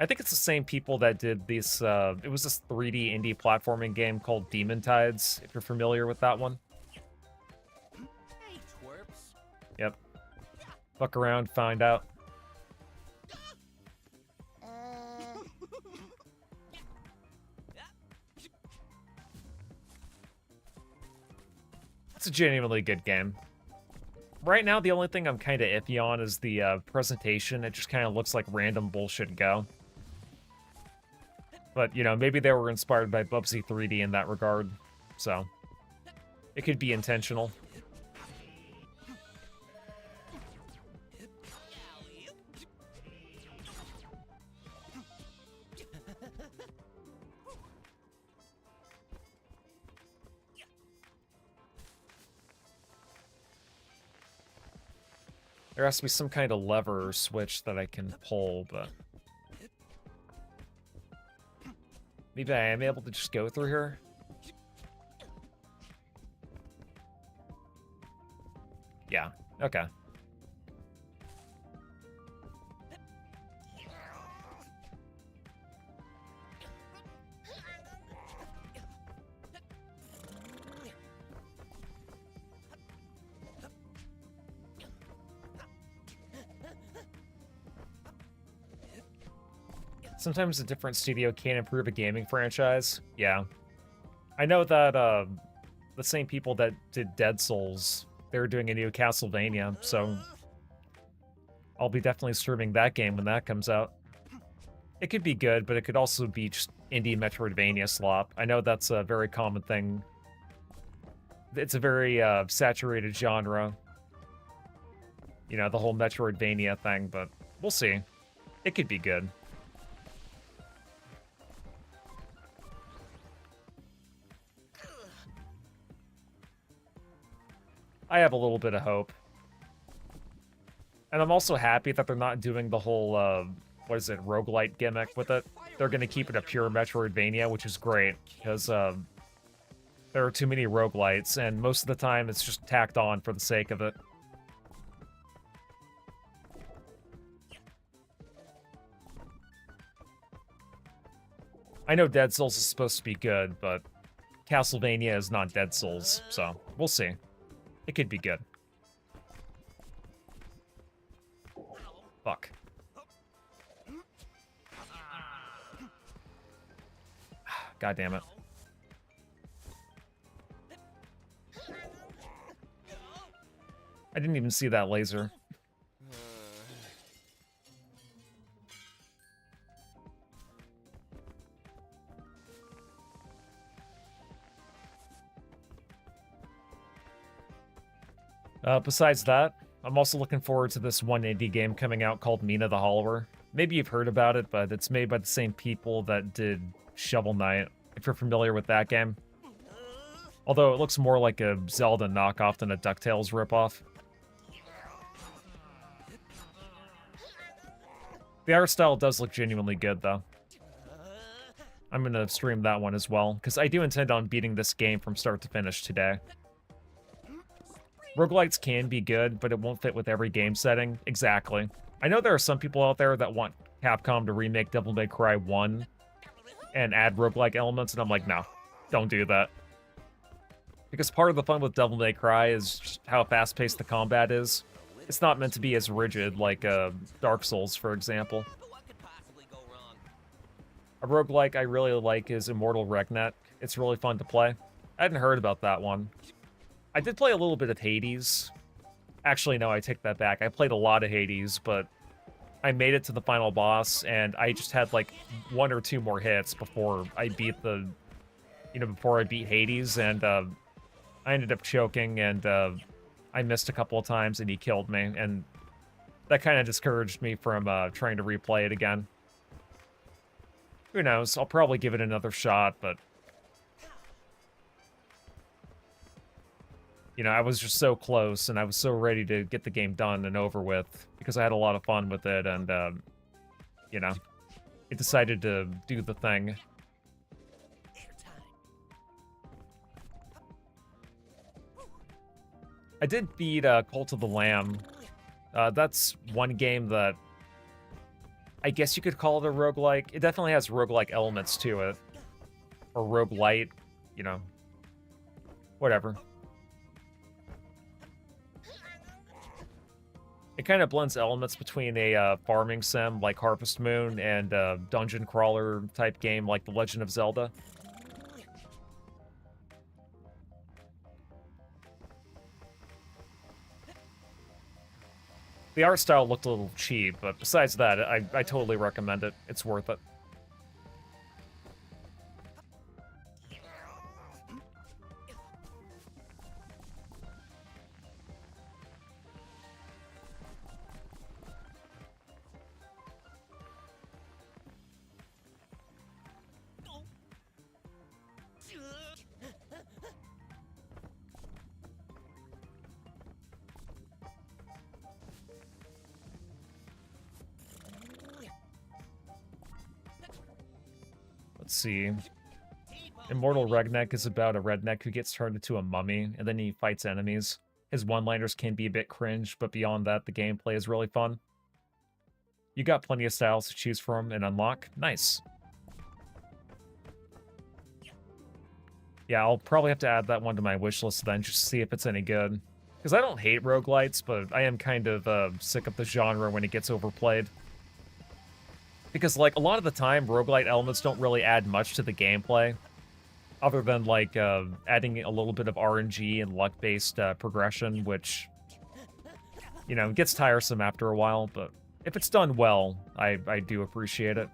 I think it's the same people that did this, it was this 3D indie platforming game called Demon Tides, if you're familiar with that one. Hey, twerps. Yep. Fuck around, find out. It's a genuinely good game. Right now, the only thing I'm kind of iffy on is the presentation. It just kind of looks like random bullshit go. But, you know, maybe they were inspired by Bubsy 3D in that regard. So, it could be intentional. There has to be some kind of lever or switch that I can pull, but... Maybe I am able to just go through here? Yeah, okay. Sometimes a different studio can improve a gaming franchise. Yeah. I know that the same people that did Dead Souls, they're doing a new Castlevania, so I'll be definitely streaming that game when that comes out. It could be good, but it could also be just indie Metroidvania slop. I know that's a very common thing. It's a very saturated genre. You know, the whole Metroidvania thing, but we'll see. It could be good. I have a little bit of hope. And I'm also happy that they're not doing the whole, what is it, roguelite gimmick with it. They're going to keep it a pure Metroidvania, which is great, because there are too many roguelites, and most of the time it's just tacked on for the sake of it. I know Dead Souls is supposed to be good, but Castlevania is not Dead Souls, so we'll see. It could be good. Fuck. God damn it. I didn't even see that laser. Besides that, I'm also looking forward to this one indie game coming out called Mina the Hollower. Maybe you've heard about it, but it's made by the same people that did Shovel Knight, if you're familiar with that game. Although it looks more like a Zelda knockoff than a DuckTales ripoff. The art style does look genuinely good, though. I'm going to stream that one as well, because I do intend on beating this game from start to finish today. Roguelites can be good, but it won't fit with every game setting. Exactly. I know there are some people out there that want Capcom to remake Devil May Cry 1 and add roguelike elements, and I'm like, no, don't do that. Because part of the fun with Devil May Cry is just how fast-paced the combat is. It's not meant to be as rigid like Dark Souls, for example. A roguelike I really like is Immortal Regnet. It's really fun to play. I hadn't heard about that one. I did play a little bit of Hades. Actually, no, I take that back. I played a lot of Hades, but I made it to the final boss, and I just had like 1 or 2 more hits before I beat the, before I beat Hades, and I ended up choking, and I missed a couple of times, and he killed me, and that kind of discouraged me from trying to replay it again. Who knows? I'll probably give it another shot, but I was just so close, and I was so ready to get the game done and over with, because I had a lot of fun with it, and, it decided to do the thing. I did beat Cult of the Lamb. That's one game that I guess you could call it a roguelike. It definitely has roguelike elements to it. Or roguelite, whatever. It kind of blends elements between a farming sim like Harvest Moon and a dungeon crawler type game like The Legend of Zelda. The art style looked a little cheap, but besides that, I totally recommend it. It's worth it. let's see. Immortal Redneck is about a redneck who gets turned into a mummy, and then he fights enemies. His one-liners can be a bit cringe, but beyond that, the gameplay is really fun. You got plenty of styles to choose from and unlock. Nice. Yeah, I'll probably have to add that one to my wishlist then, just to see if it's any good. Because I don't hate roguelites, but I am kind of sick of the genre when it gets overplayed. Because, like, a lot of the time, roguelite elements don't really add much to the gameplay, other than, like, adding a little bit of RNG and luck-based progression, which, you know, gets tiresome after a while, but if it's done well, I do appreciate it.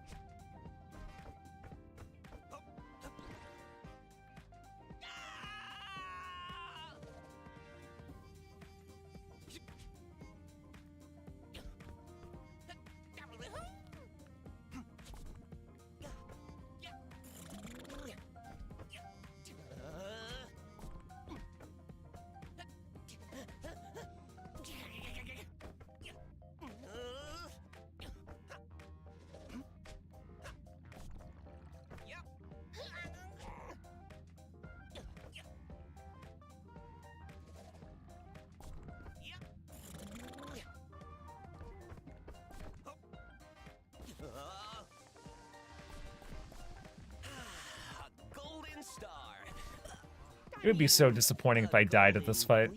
Golden Star. It would be so disappointing if I died at this fight.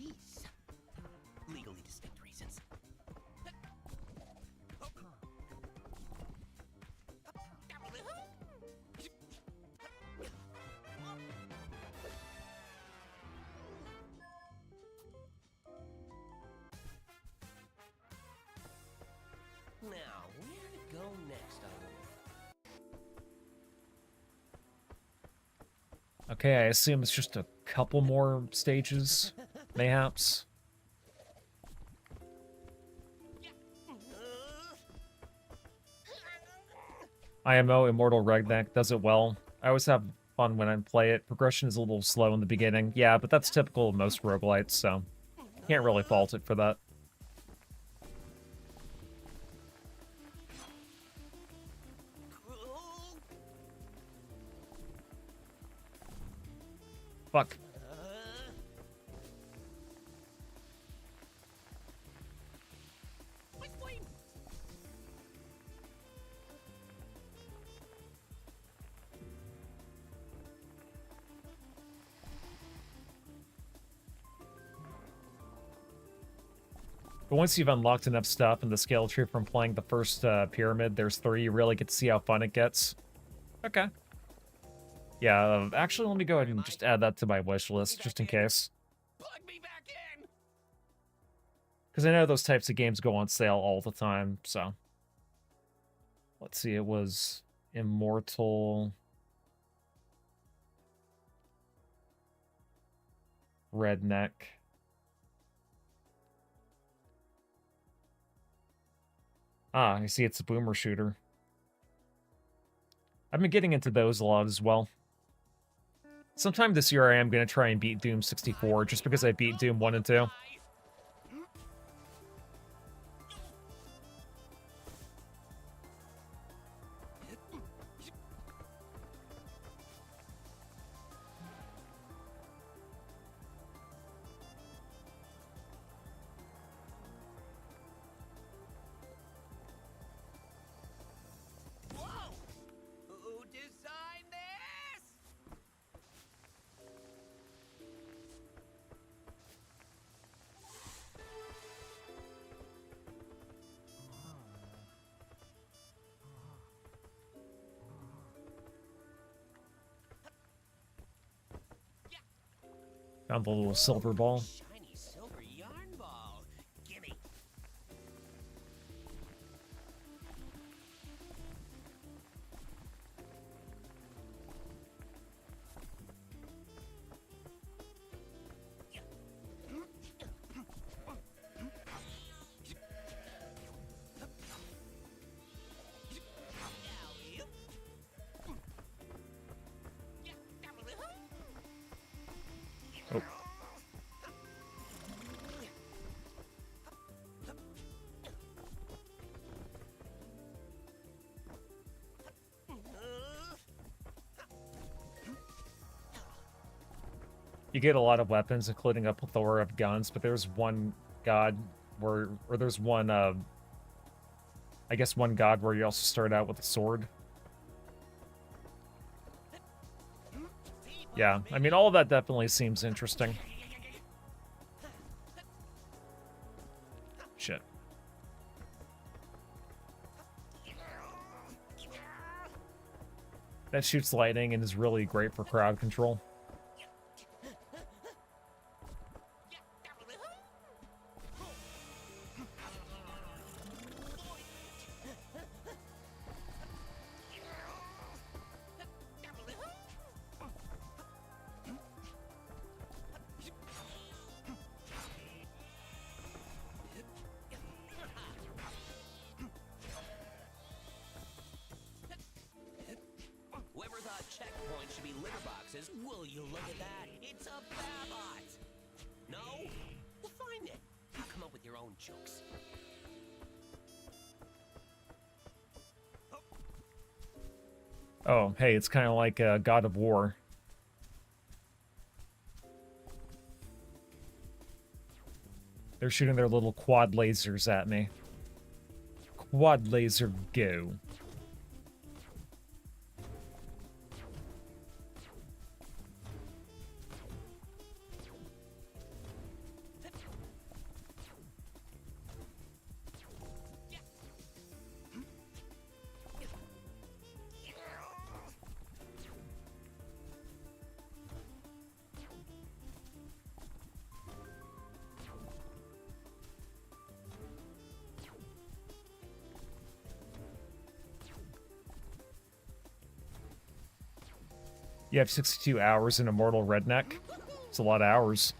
Legally distinct reasons. Now, where to go next, I wonder? Okay, I assume it's just a couple more stages, mayhaps. IMO, Immortal Redneck, does it well. I always have fun when I play it. Progression is a little slow in the beginning. Yeah, but that's typical of most roguelites, so can't really fault it for that. Fuck. But once you've unlocked enough stuff in the skill tree from playing the first pyramid, there's 3, you really get to see how fun it gets. Okay. Yeah, actually, let me go ahead and just add that to my wish list, just in case. Plug me back in. Because I know those types of games go on sale all the time, so. Let's see, it was Immortal Redneck. Ah, I see it's a boomer shooter. I've been getting into those a lot as well. Sometime this year I am going to try and beat Doom 64, just because I beat Doom 1 and 2. Whoa! Who designed this? Found the little silver ball. Shiny silver yarn ball. Gimme. Oh. You get a lot of weapons, including a plethora of guns, but there's one god where, or there's one, I guess one god where you also start out with a sword. Yeah, I mean, all of that definitely seems interesting. Shit. That shoots lightning and is really great for crowd control. Whoever thought checkpoints should be litter boxes, will you look at that? It's a Babot! No? We'll find it. You come up with your own jokes. Oh, hey, it's kind of like God of War. They're shooting their little quad lasers at me. Quad laser go. You have 62 hours in Immortal Redneck. It's a lot of hours.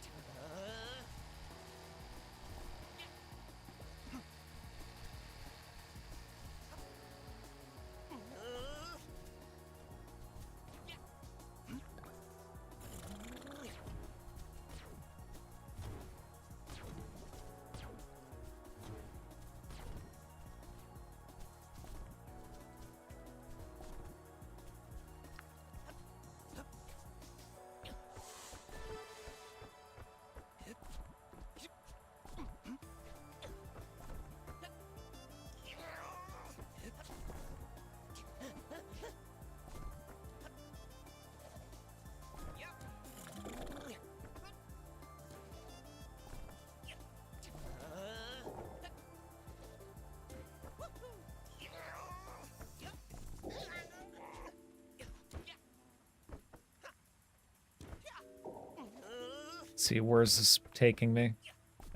Let's see, where is this taking me?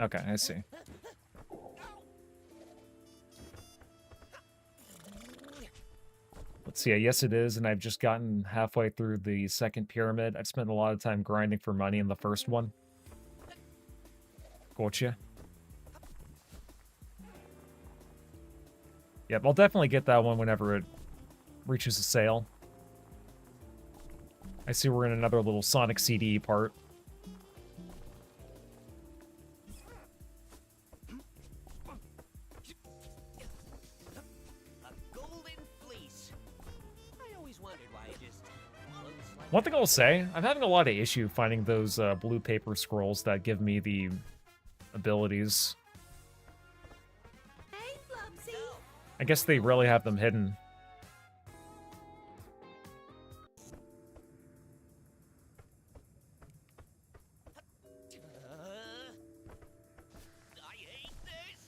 Okay, I see. Let's see, yes it is, and I've just gotten halfway through the second pyramid. I've spent a lot of time grinding for money in the first one. Gotcha. Yep, I'll definitely get that one whenever it reaches a sale. I see we're in another little Sonic CD part. One thing I'll say, I'm having a lot of issue finding those blue paper scrolls that give me the abilities. Hey, Flubsy. I guess they really have them hidden. I hate this.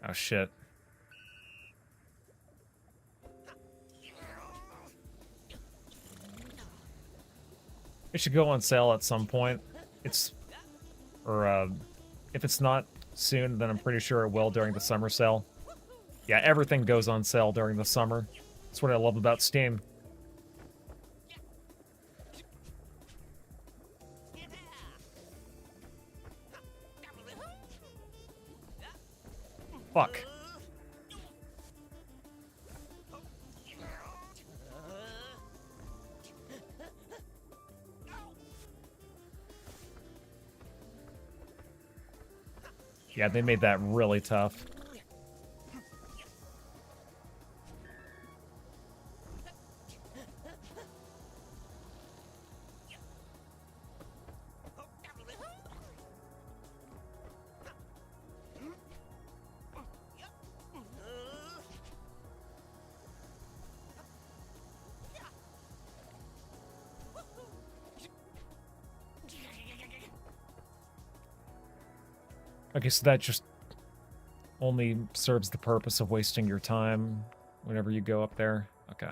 Oh shit. It should go on sale at some point. It's... Or, if it's not soon, then I'm pretty sure it will during the summer sale. Yeah, everything goes on sale during the summer. That's what I love about Steam. Fuck. Yeah, they made that really tough. Okay, so that just only serves the purpose of wasting your time whenever you go up there. Okay.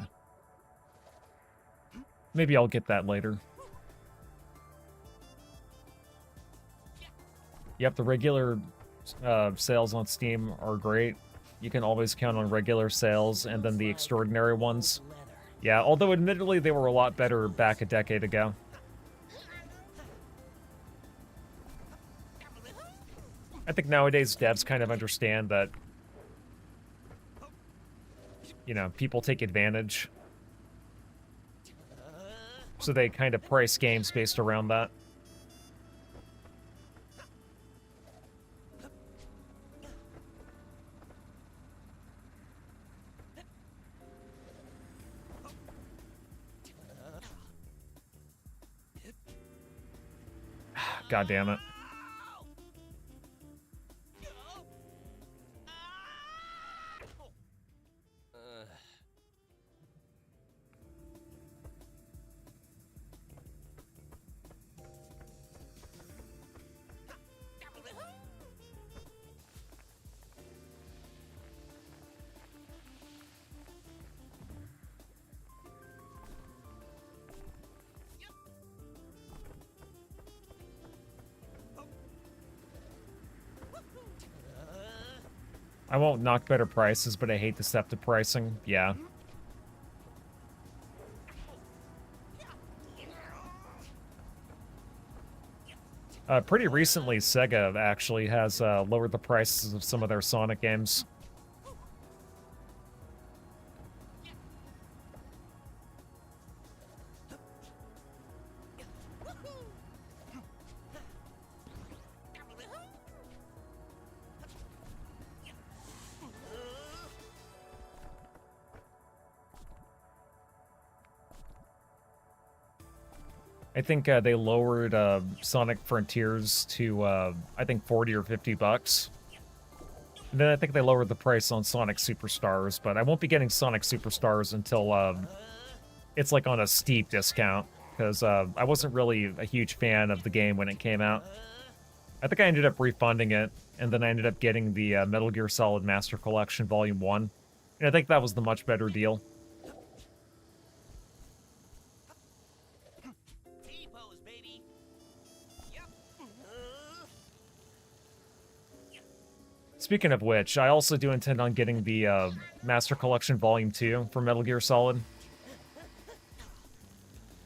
Maybe I'll get that later. Yep, the regular sales on Steam are great. You can always count on regular sales and then the extraordinary ones. Yeah, although admittedly they were a lot better back a decade ago. I think nowadays devs kind of understand that, you know, people take advantage. So they kind of price games based around that. God damn it. I won't knock better prices, but I hate deceptive pricing. Yeah. Pretty recently, Sega actually has lowered the prices of some of their Sonic games. I think they lowered Sonic Frontiers to, I think, 40 or 50 bucks. And then I think they lowered the price on Sonic Superstars, but I won't be getting Sonic Superstars until it's like on a steep discount, because I wasn't really a huge fan of the game when it came out. I think I ended up refunding it, and then I ended up getting the Metal Gear Solid Master Collection Volume 1. And I think that was the much better deal. Speaking of which, I also do intend on getting the Master Collection Volume 2 for Metal Gear Solid.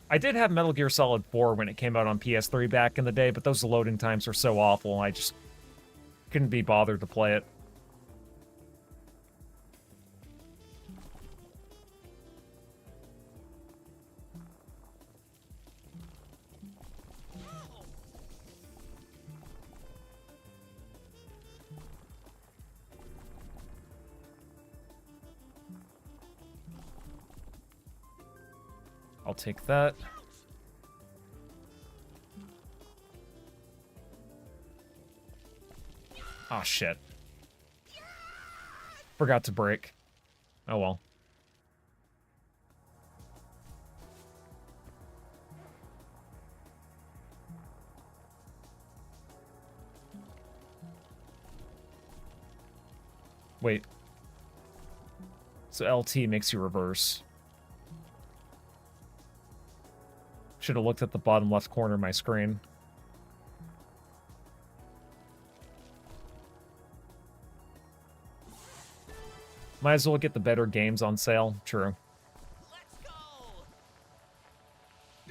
I did have Metal Gear Solid 4 when it came out on PS3 back in the day, but those loading times are so awful, I just couldn't be bothered to play it. I'll take that. Ah, shit. Forgot to break. Oh well. Wait. So LT makes you reverse. Should have looked at the bottom left corner of my screen. Might as well get the better games on sale. True.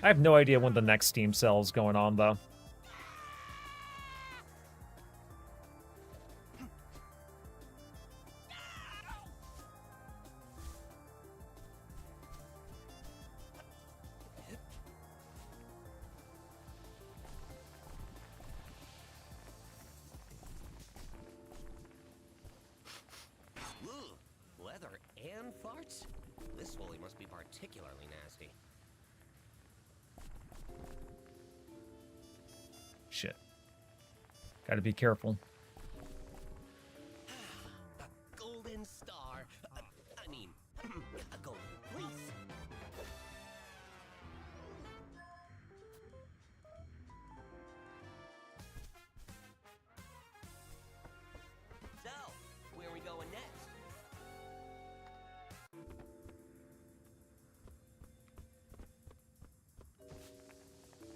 I have no idea when the next Steam sale is going on, though. Leather and farts? This Wooly must be particularly nasty. Shit. Gotta be careful. A golden star. I mean, a golden fleece.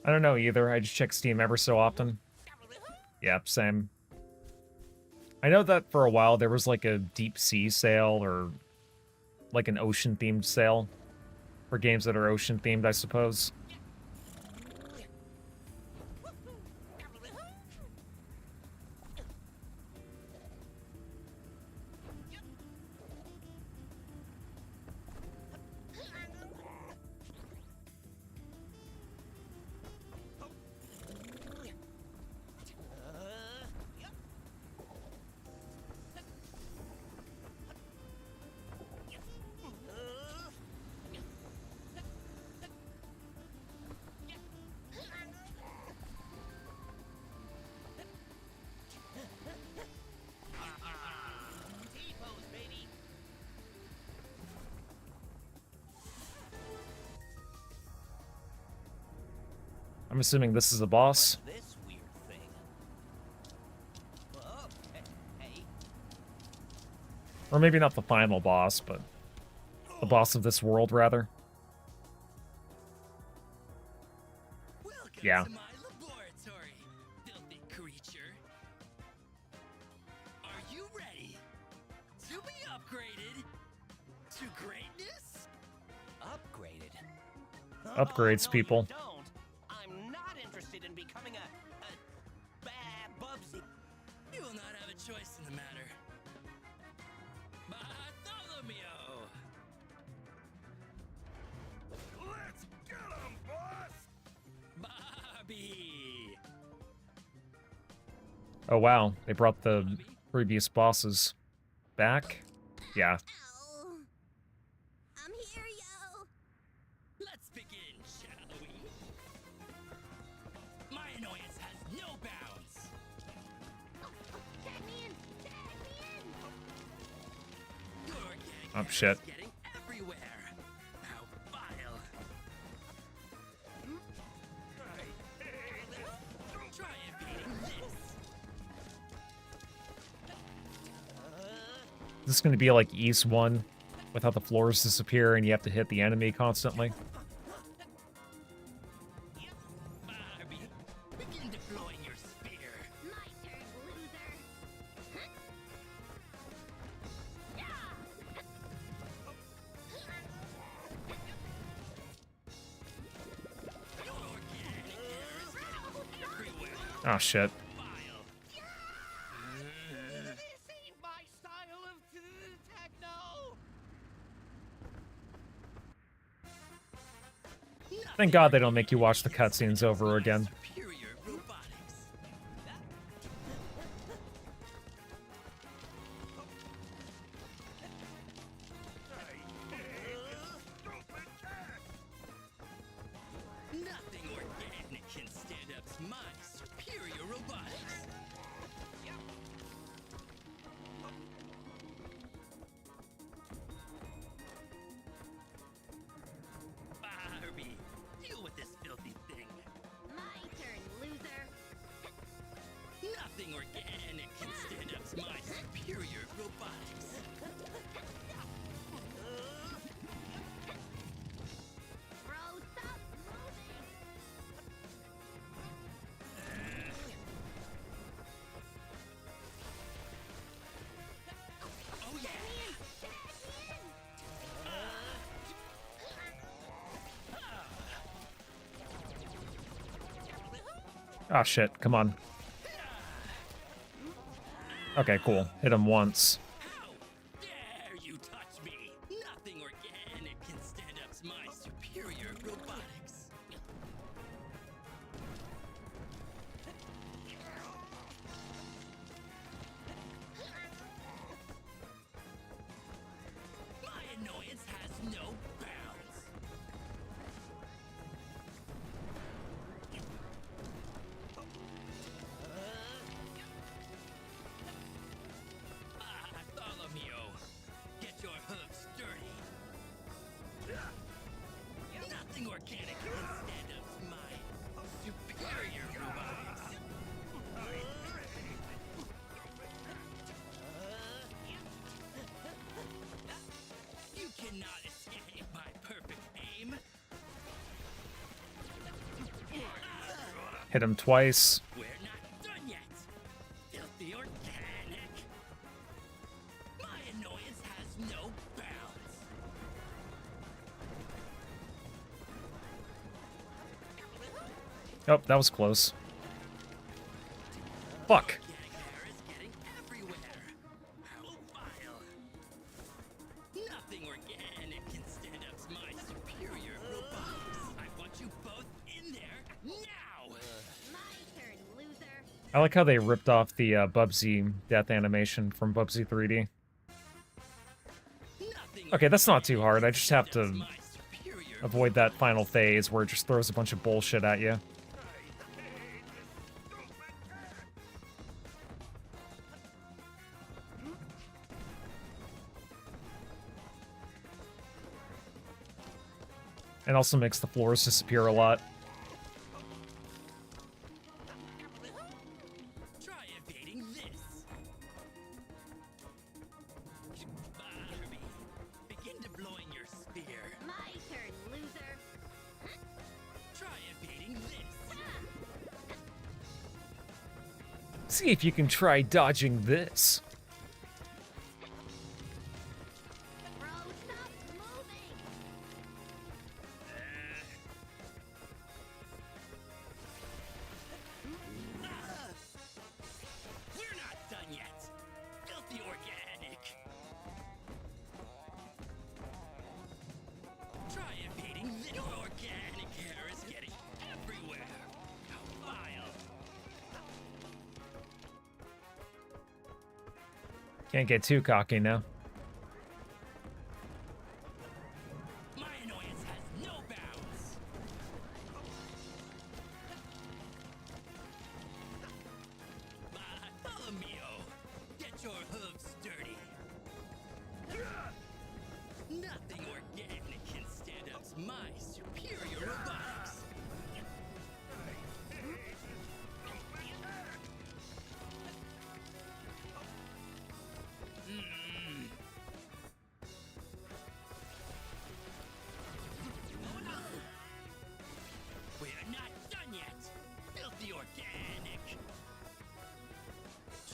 I don't know either. I just check Steam ever so often. Yep, same. I know that for a while there was like a deep sea sale or like an ocean themed sale for games that are ocean themed, I suppose. T-pose, baby. I'm assuming this is a boss. This weird thing. Whoa, hey. Or maybe not the final boss, but the boss of this world, rather. Welcome Yeah. to my laboratory, filthy creature. Are you ready to be upgraded to greatness? Upgraded. Upgrades, no, people. You don't. I'm not interested in becoming a bad Bubsy. You will not have a choice in the matter. Bartholomew! Let's get 'em, boss! Bobby! Oh wow, they brought the previous bosses back? Yeah. Ow. I'm here, yo. Let's begin, shall we? My annoyance has no bounds. Tag me in. Tag me in. Your organic Oh, matter shit. is getting everywhere. How vile. Try evading this. This is going to be like East 1, with how the floors disappear and you have to hit the enemy constantly. Barbie, begin deploying your spear. My turn, loser. Huh? Yeah. Your organic matter is getting everywhere. Oh shit. Vile. This ain't my style of techno. Thank God they don't make you watch the cutscenes over again. Superior robotics. Nothing organic can stand up to my superior robotics. Barbie, deal with this filthy thing. My turn, loser. Nothing organic can stand up to my superior robotics. Bro, stop moving. Oh yeah! Oh shit, come on. Okay, cool. Hit him once. How dare you touch me? Nothing organic can stand up to my superior robotics. My annoyance has no bounds. Hit him twice. We're not done yet. Filthy organic. My annoyance has no bounds. Oh, that was close. Fuck. Organic hair is getting everywhere. How vile. Nothing organic can stand up to my superior robotics. I want you both in there now. My turn, loser. I like how they ripped off the Bubsy death animation from Bubsy 3D. Nothing Okay, that's not too hard. I just have to my superior avoid that final phase where it just throws a bunch of bullshit at you. And also makes the floors disappear a lot. Try evading this. Barbie, begin deploying your spear. My turn, loser. Try evading this. See if you can try dodging this. Bro, stop moving. We're not done yet. Filthy organic. Try evading this. Your organic hair is getting everywhere. How vile. Can't get too cocky now. My annoyance has no bounds. Bartholomew, get your hooves dirty. Nothing organic can stand up to my superior robotics. We're not done yet. Filthy organic.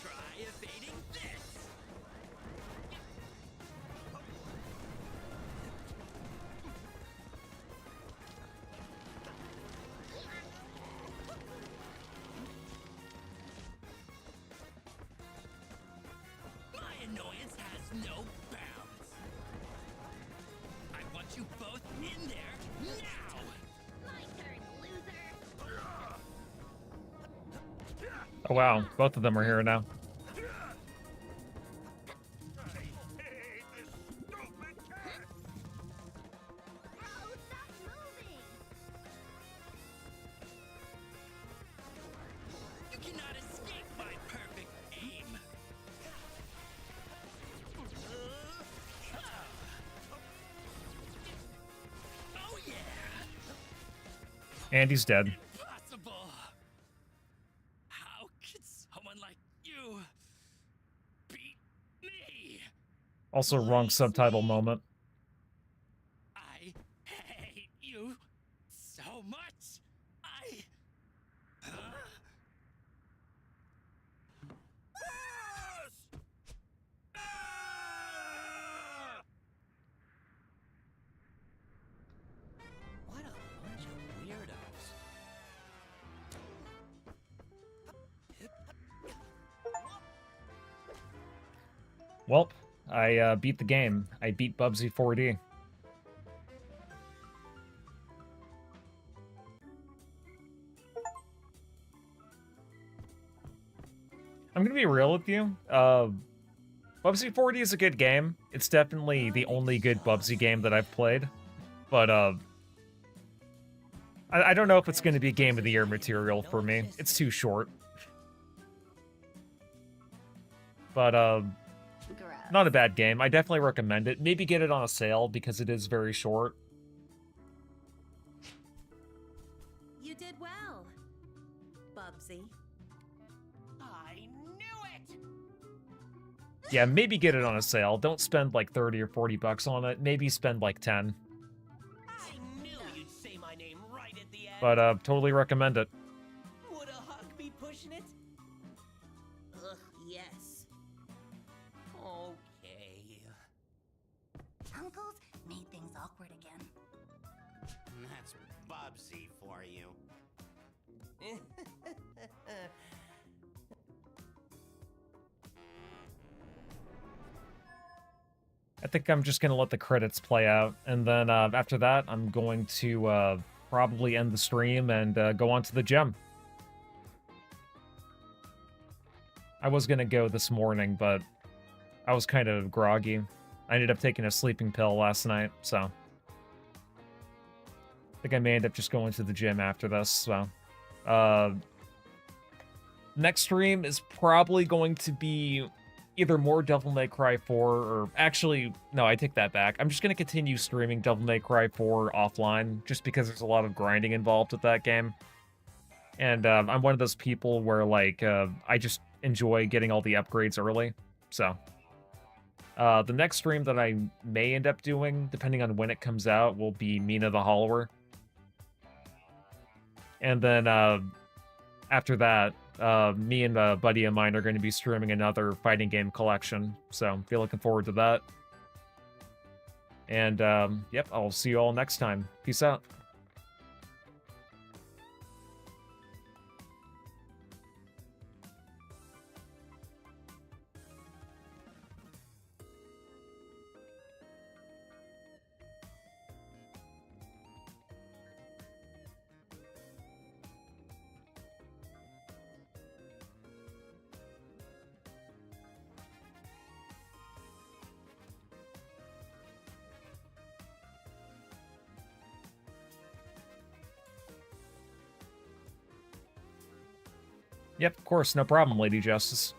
Try evading this. My annoyance has no bounds. I want you both in there now. My turn, loser. Oh wow, both of them are here now. Bro, stop moving. You cannot escape my perfect aim. Oh yeah! And he's dead. Impossible! How could someone like you beat me? Also, wrong subtitle moment. I hate you so much. I. What a bunch of weirdos. Welp, I beat the game. I beat Bubsy 4D. I'm gonna be real with you. Bubsy 4D is a good game. It's definitely the only good Bubsy game that I've played. But, I don't know if it's gonna be Game of the Year material for me. It's too short. But, Gross. not a bad game. I definitely recommend it. Maybe get it on a sale because it is very short. You did well, Bubsy. I knew it! Yeah, maybe get it on a sale. Don't spend like 30 or 40 bucks on it. Maybe spend like 10. I knew you'd say my name right at the end. But totally recommend it. passionate? Ugh, yes. Okay. Uncles made things awkward again. That's Bubsy for you. I think I'm just gonna let the credits play out, and then after that, I'm going to probably end the stream and go on to the gym. I was gonna go this morning, but I was kind of groggy. I ended up taking a sleeping pill last night, so I think I may end up just going to the gym after this. So, next stream is probably going to be either more Devil May Cry 4 or... Actually, no, I take that back. I'm just going to continue streaming Devil May Cry 4 offline just because there's a lot of grinding involved with that game. And I'm one of those people where, like, I just enjoy getting all the upgrades early. So, the next stream that I may end up doing, depending on when it comes out, will be Mina the Hollower. And then after that, me and a buddy of mine are going to be streaming another fighting game collection, so be looking forward to that. And, yep, I'll see you all next time. Peace out. Yep, of course, no problem, Lady Justice.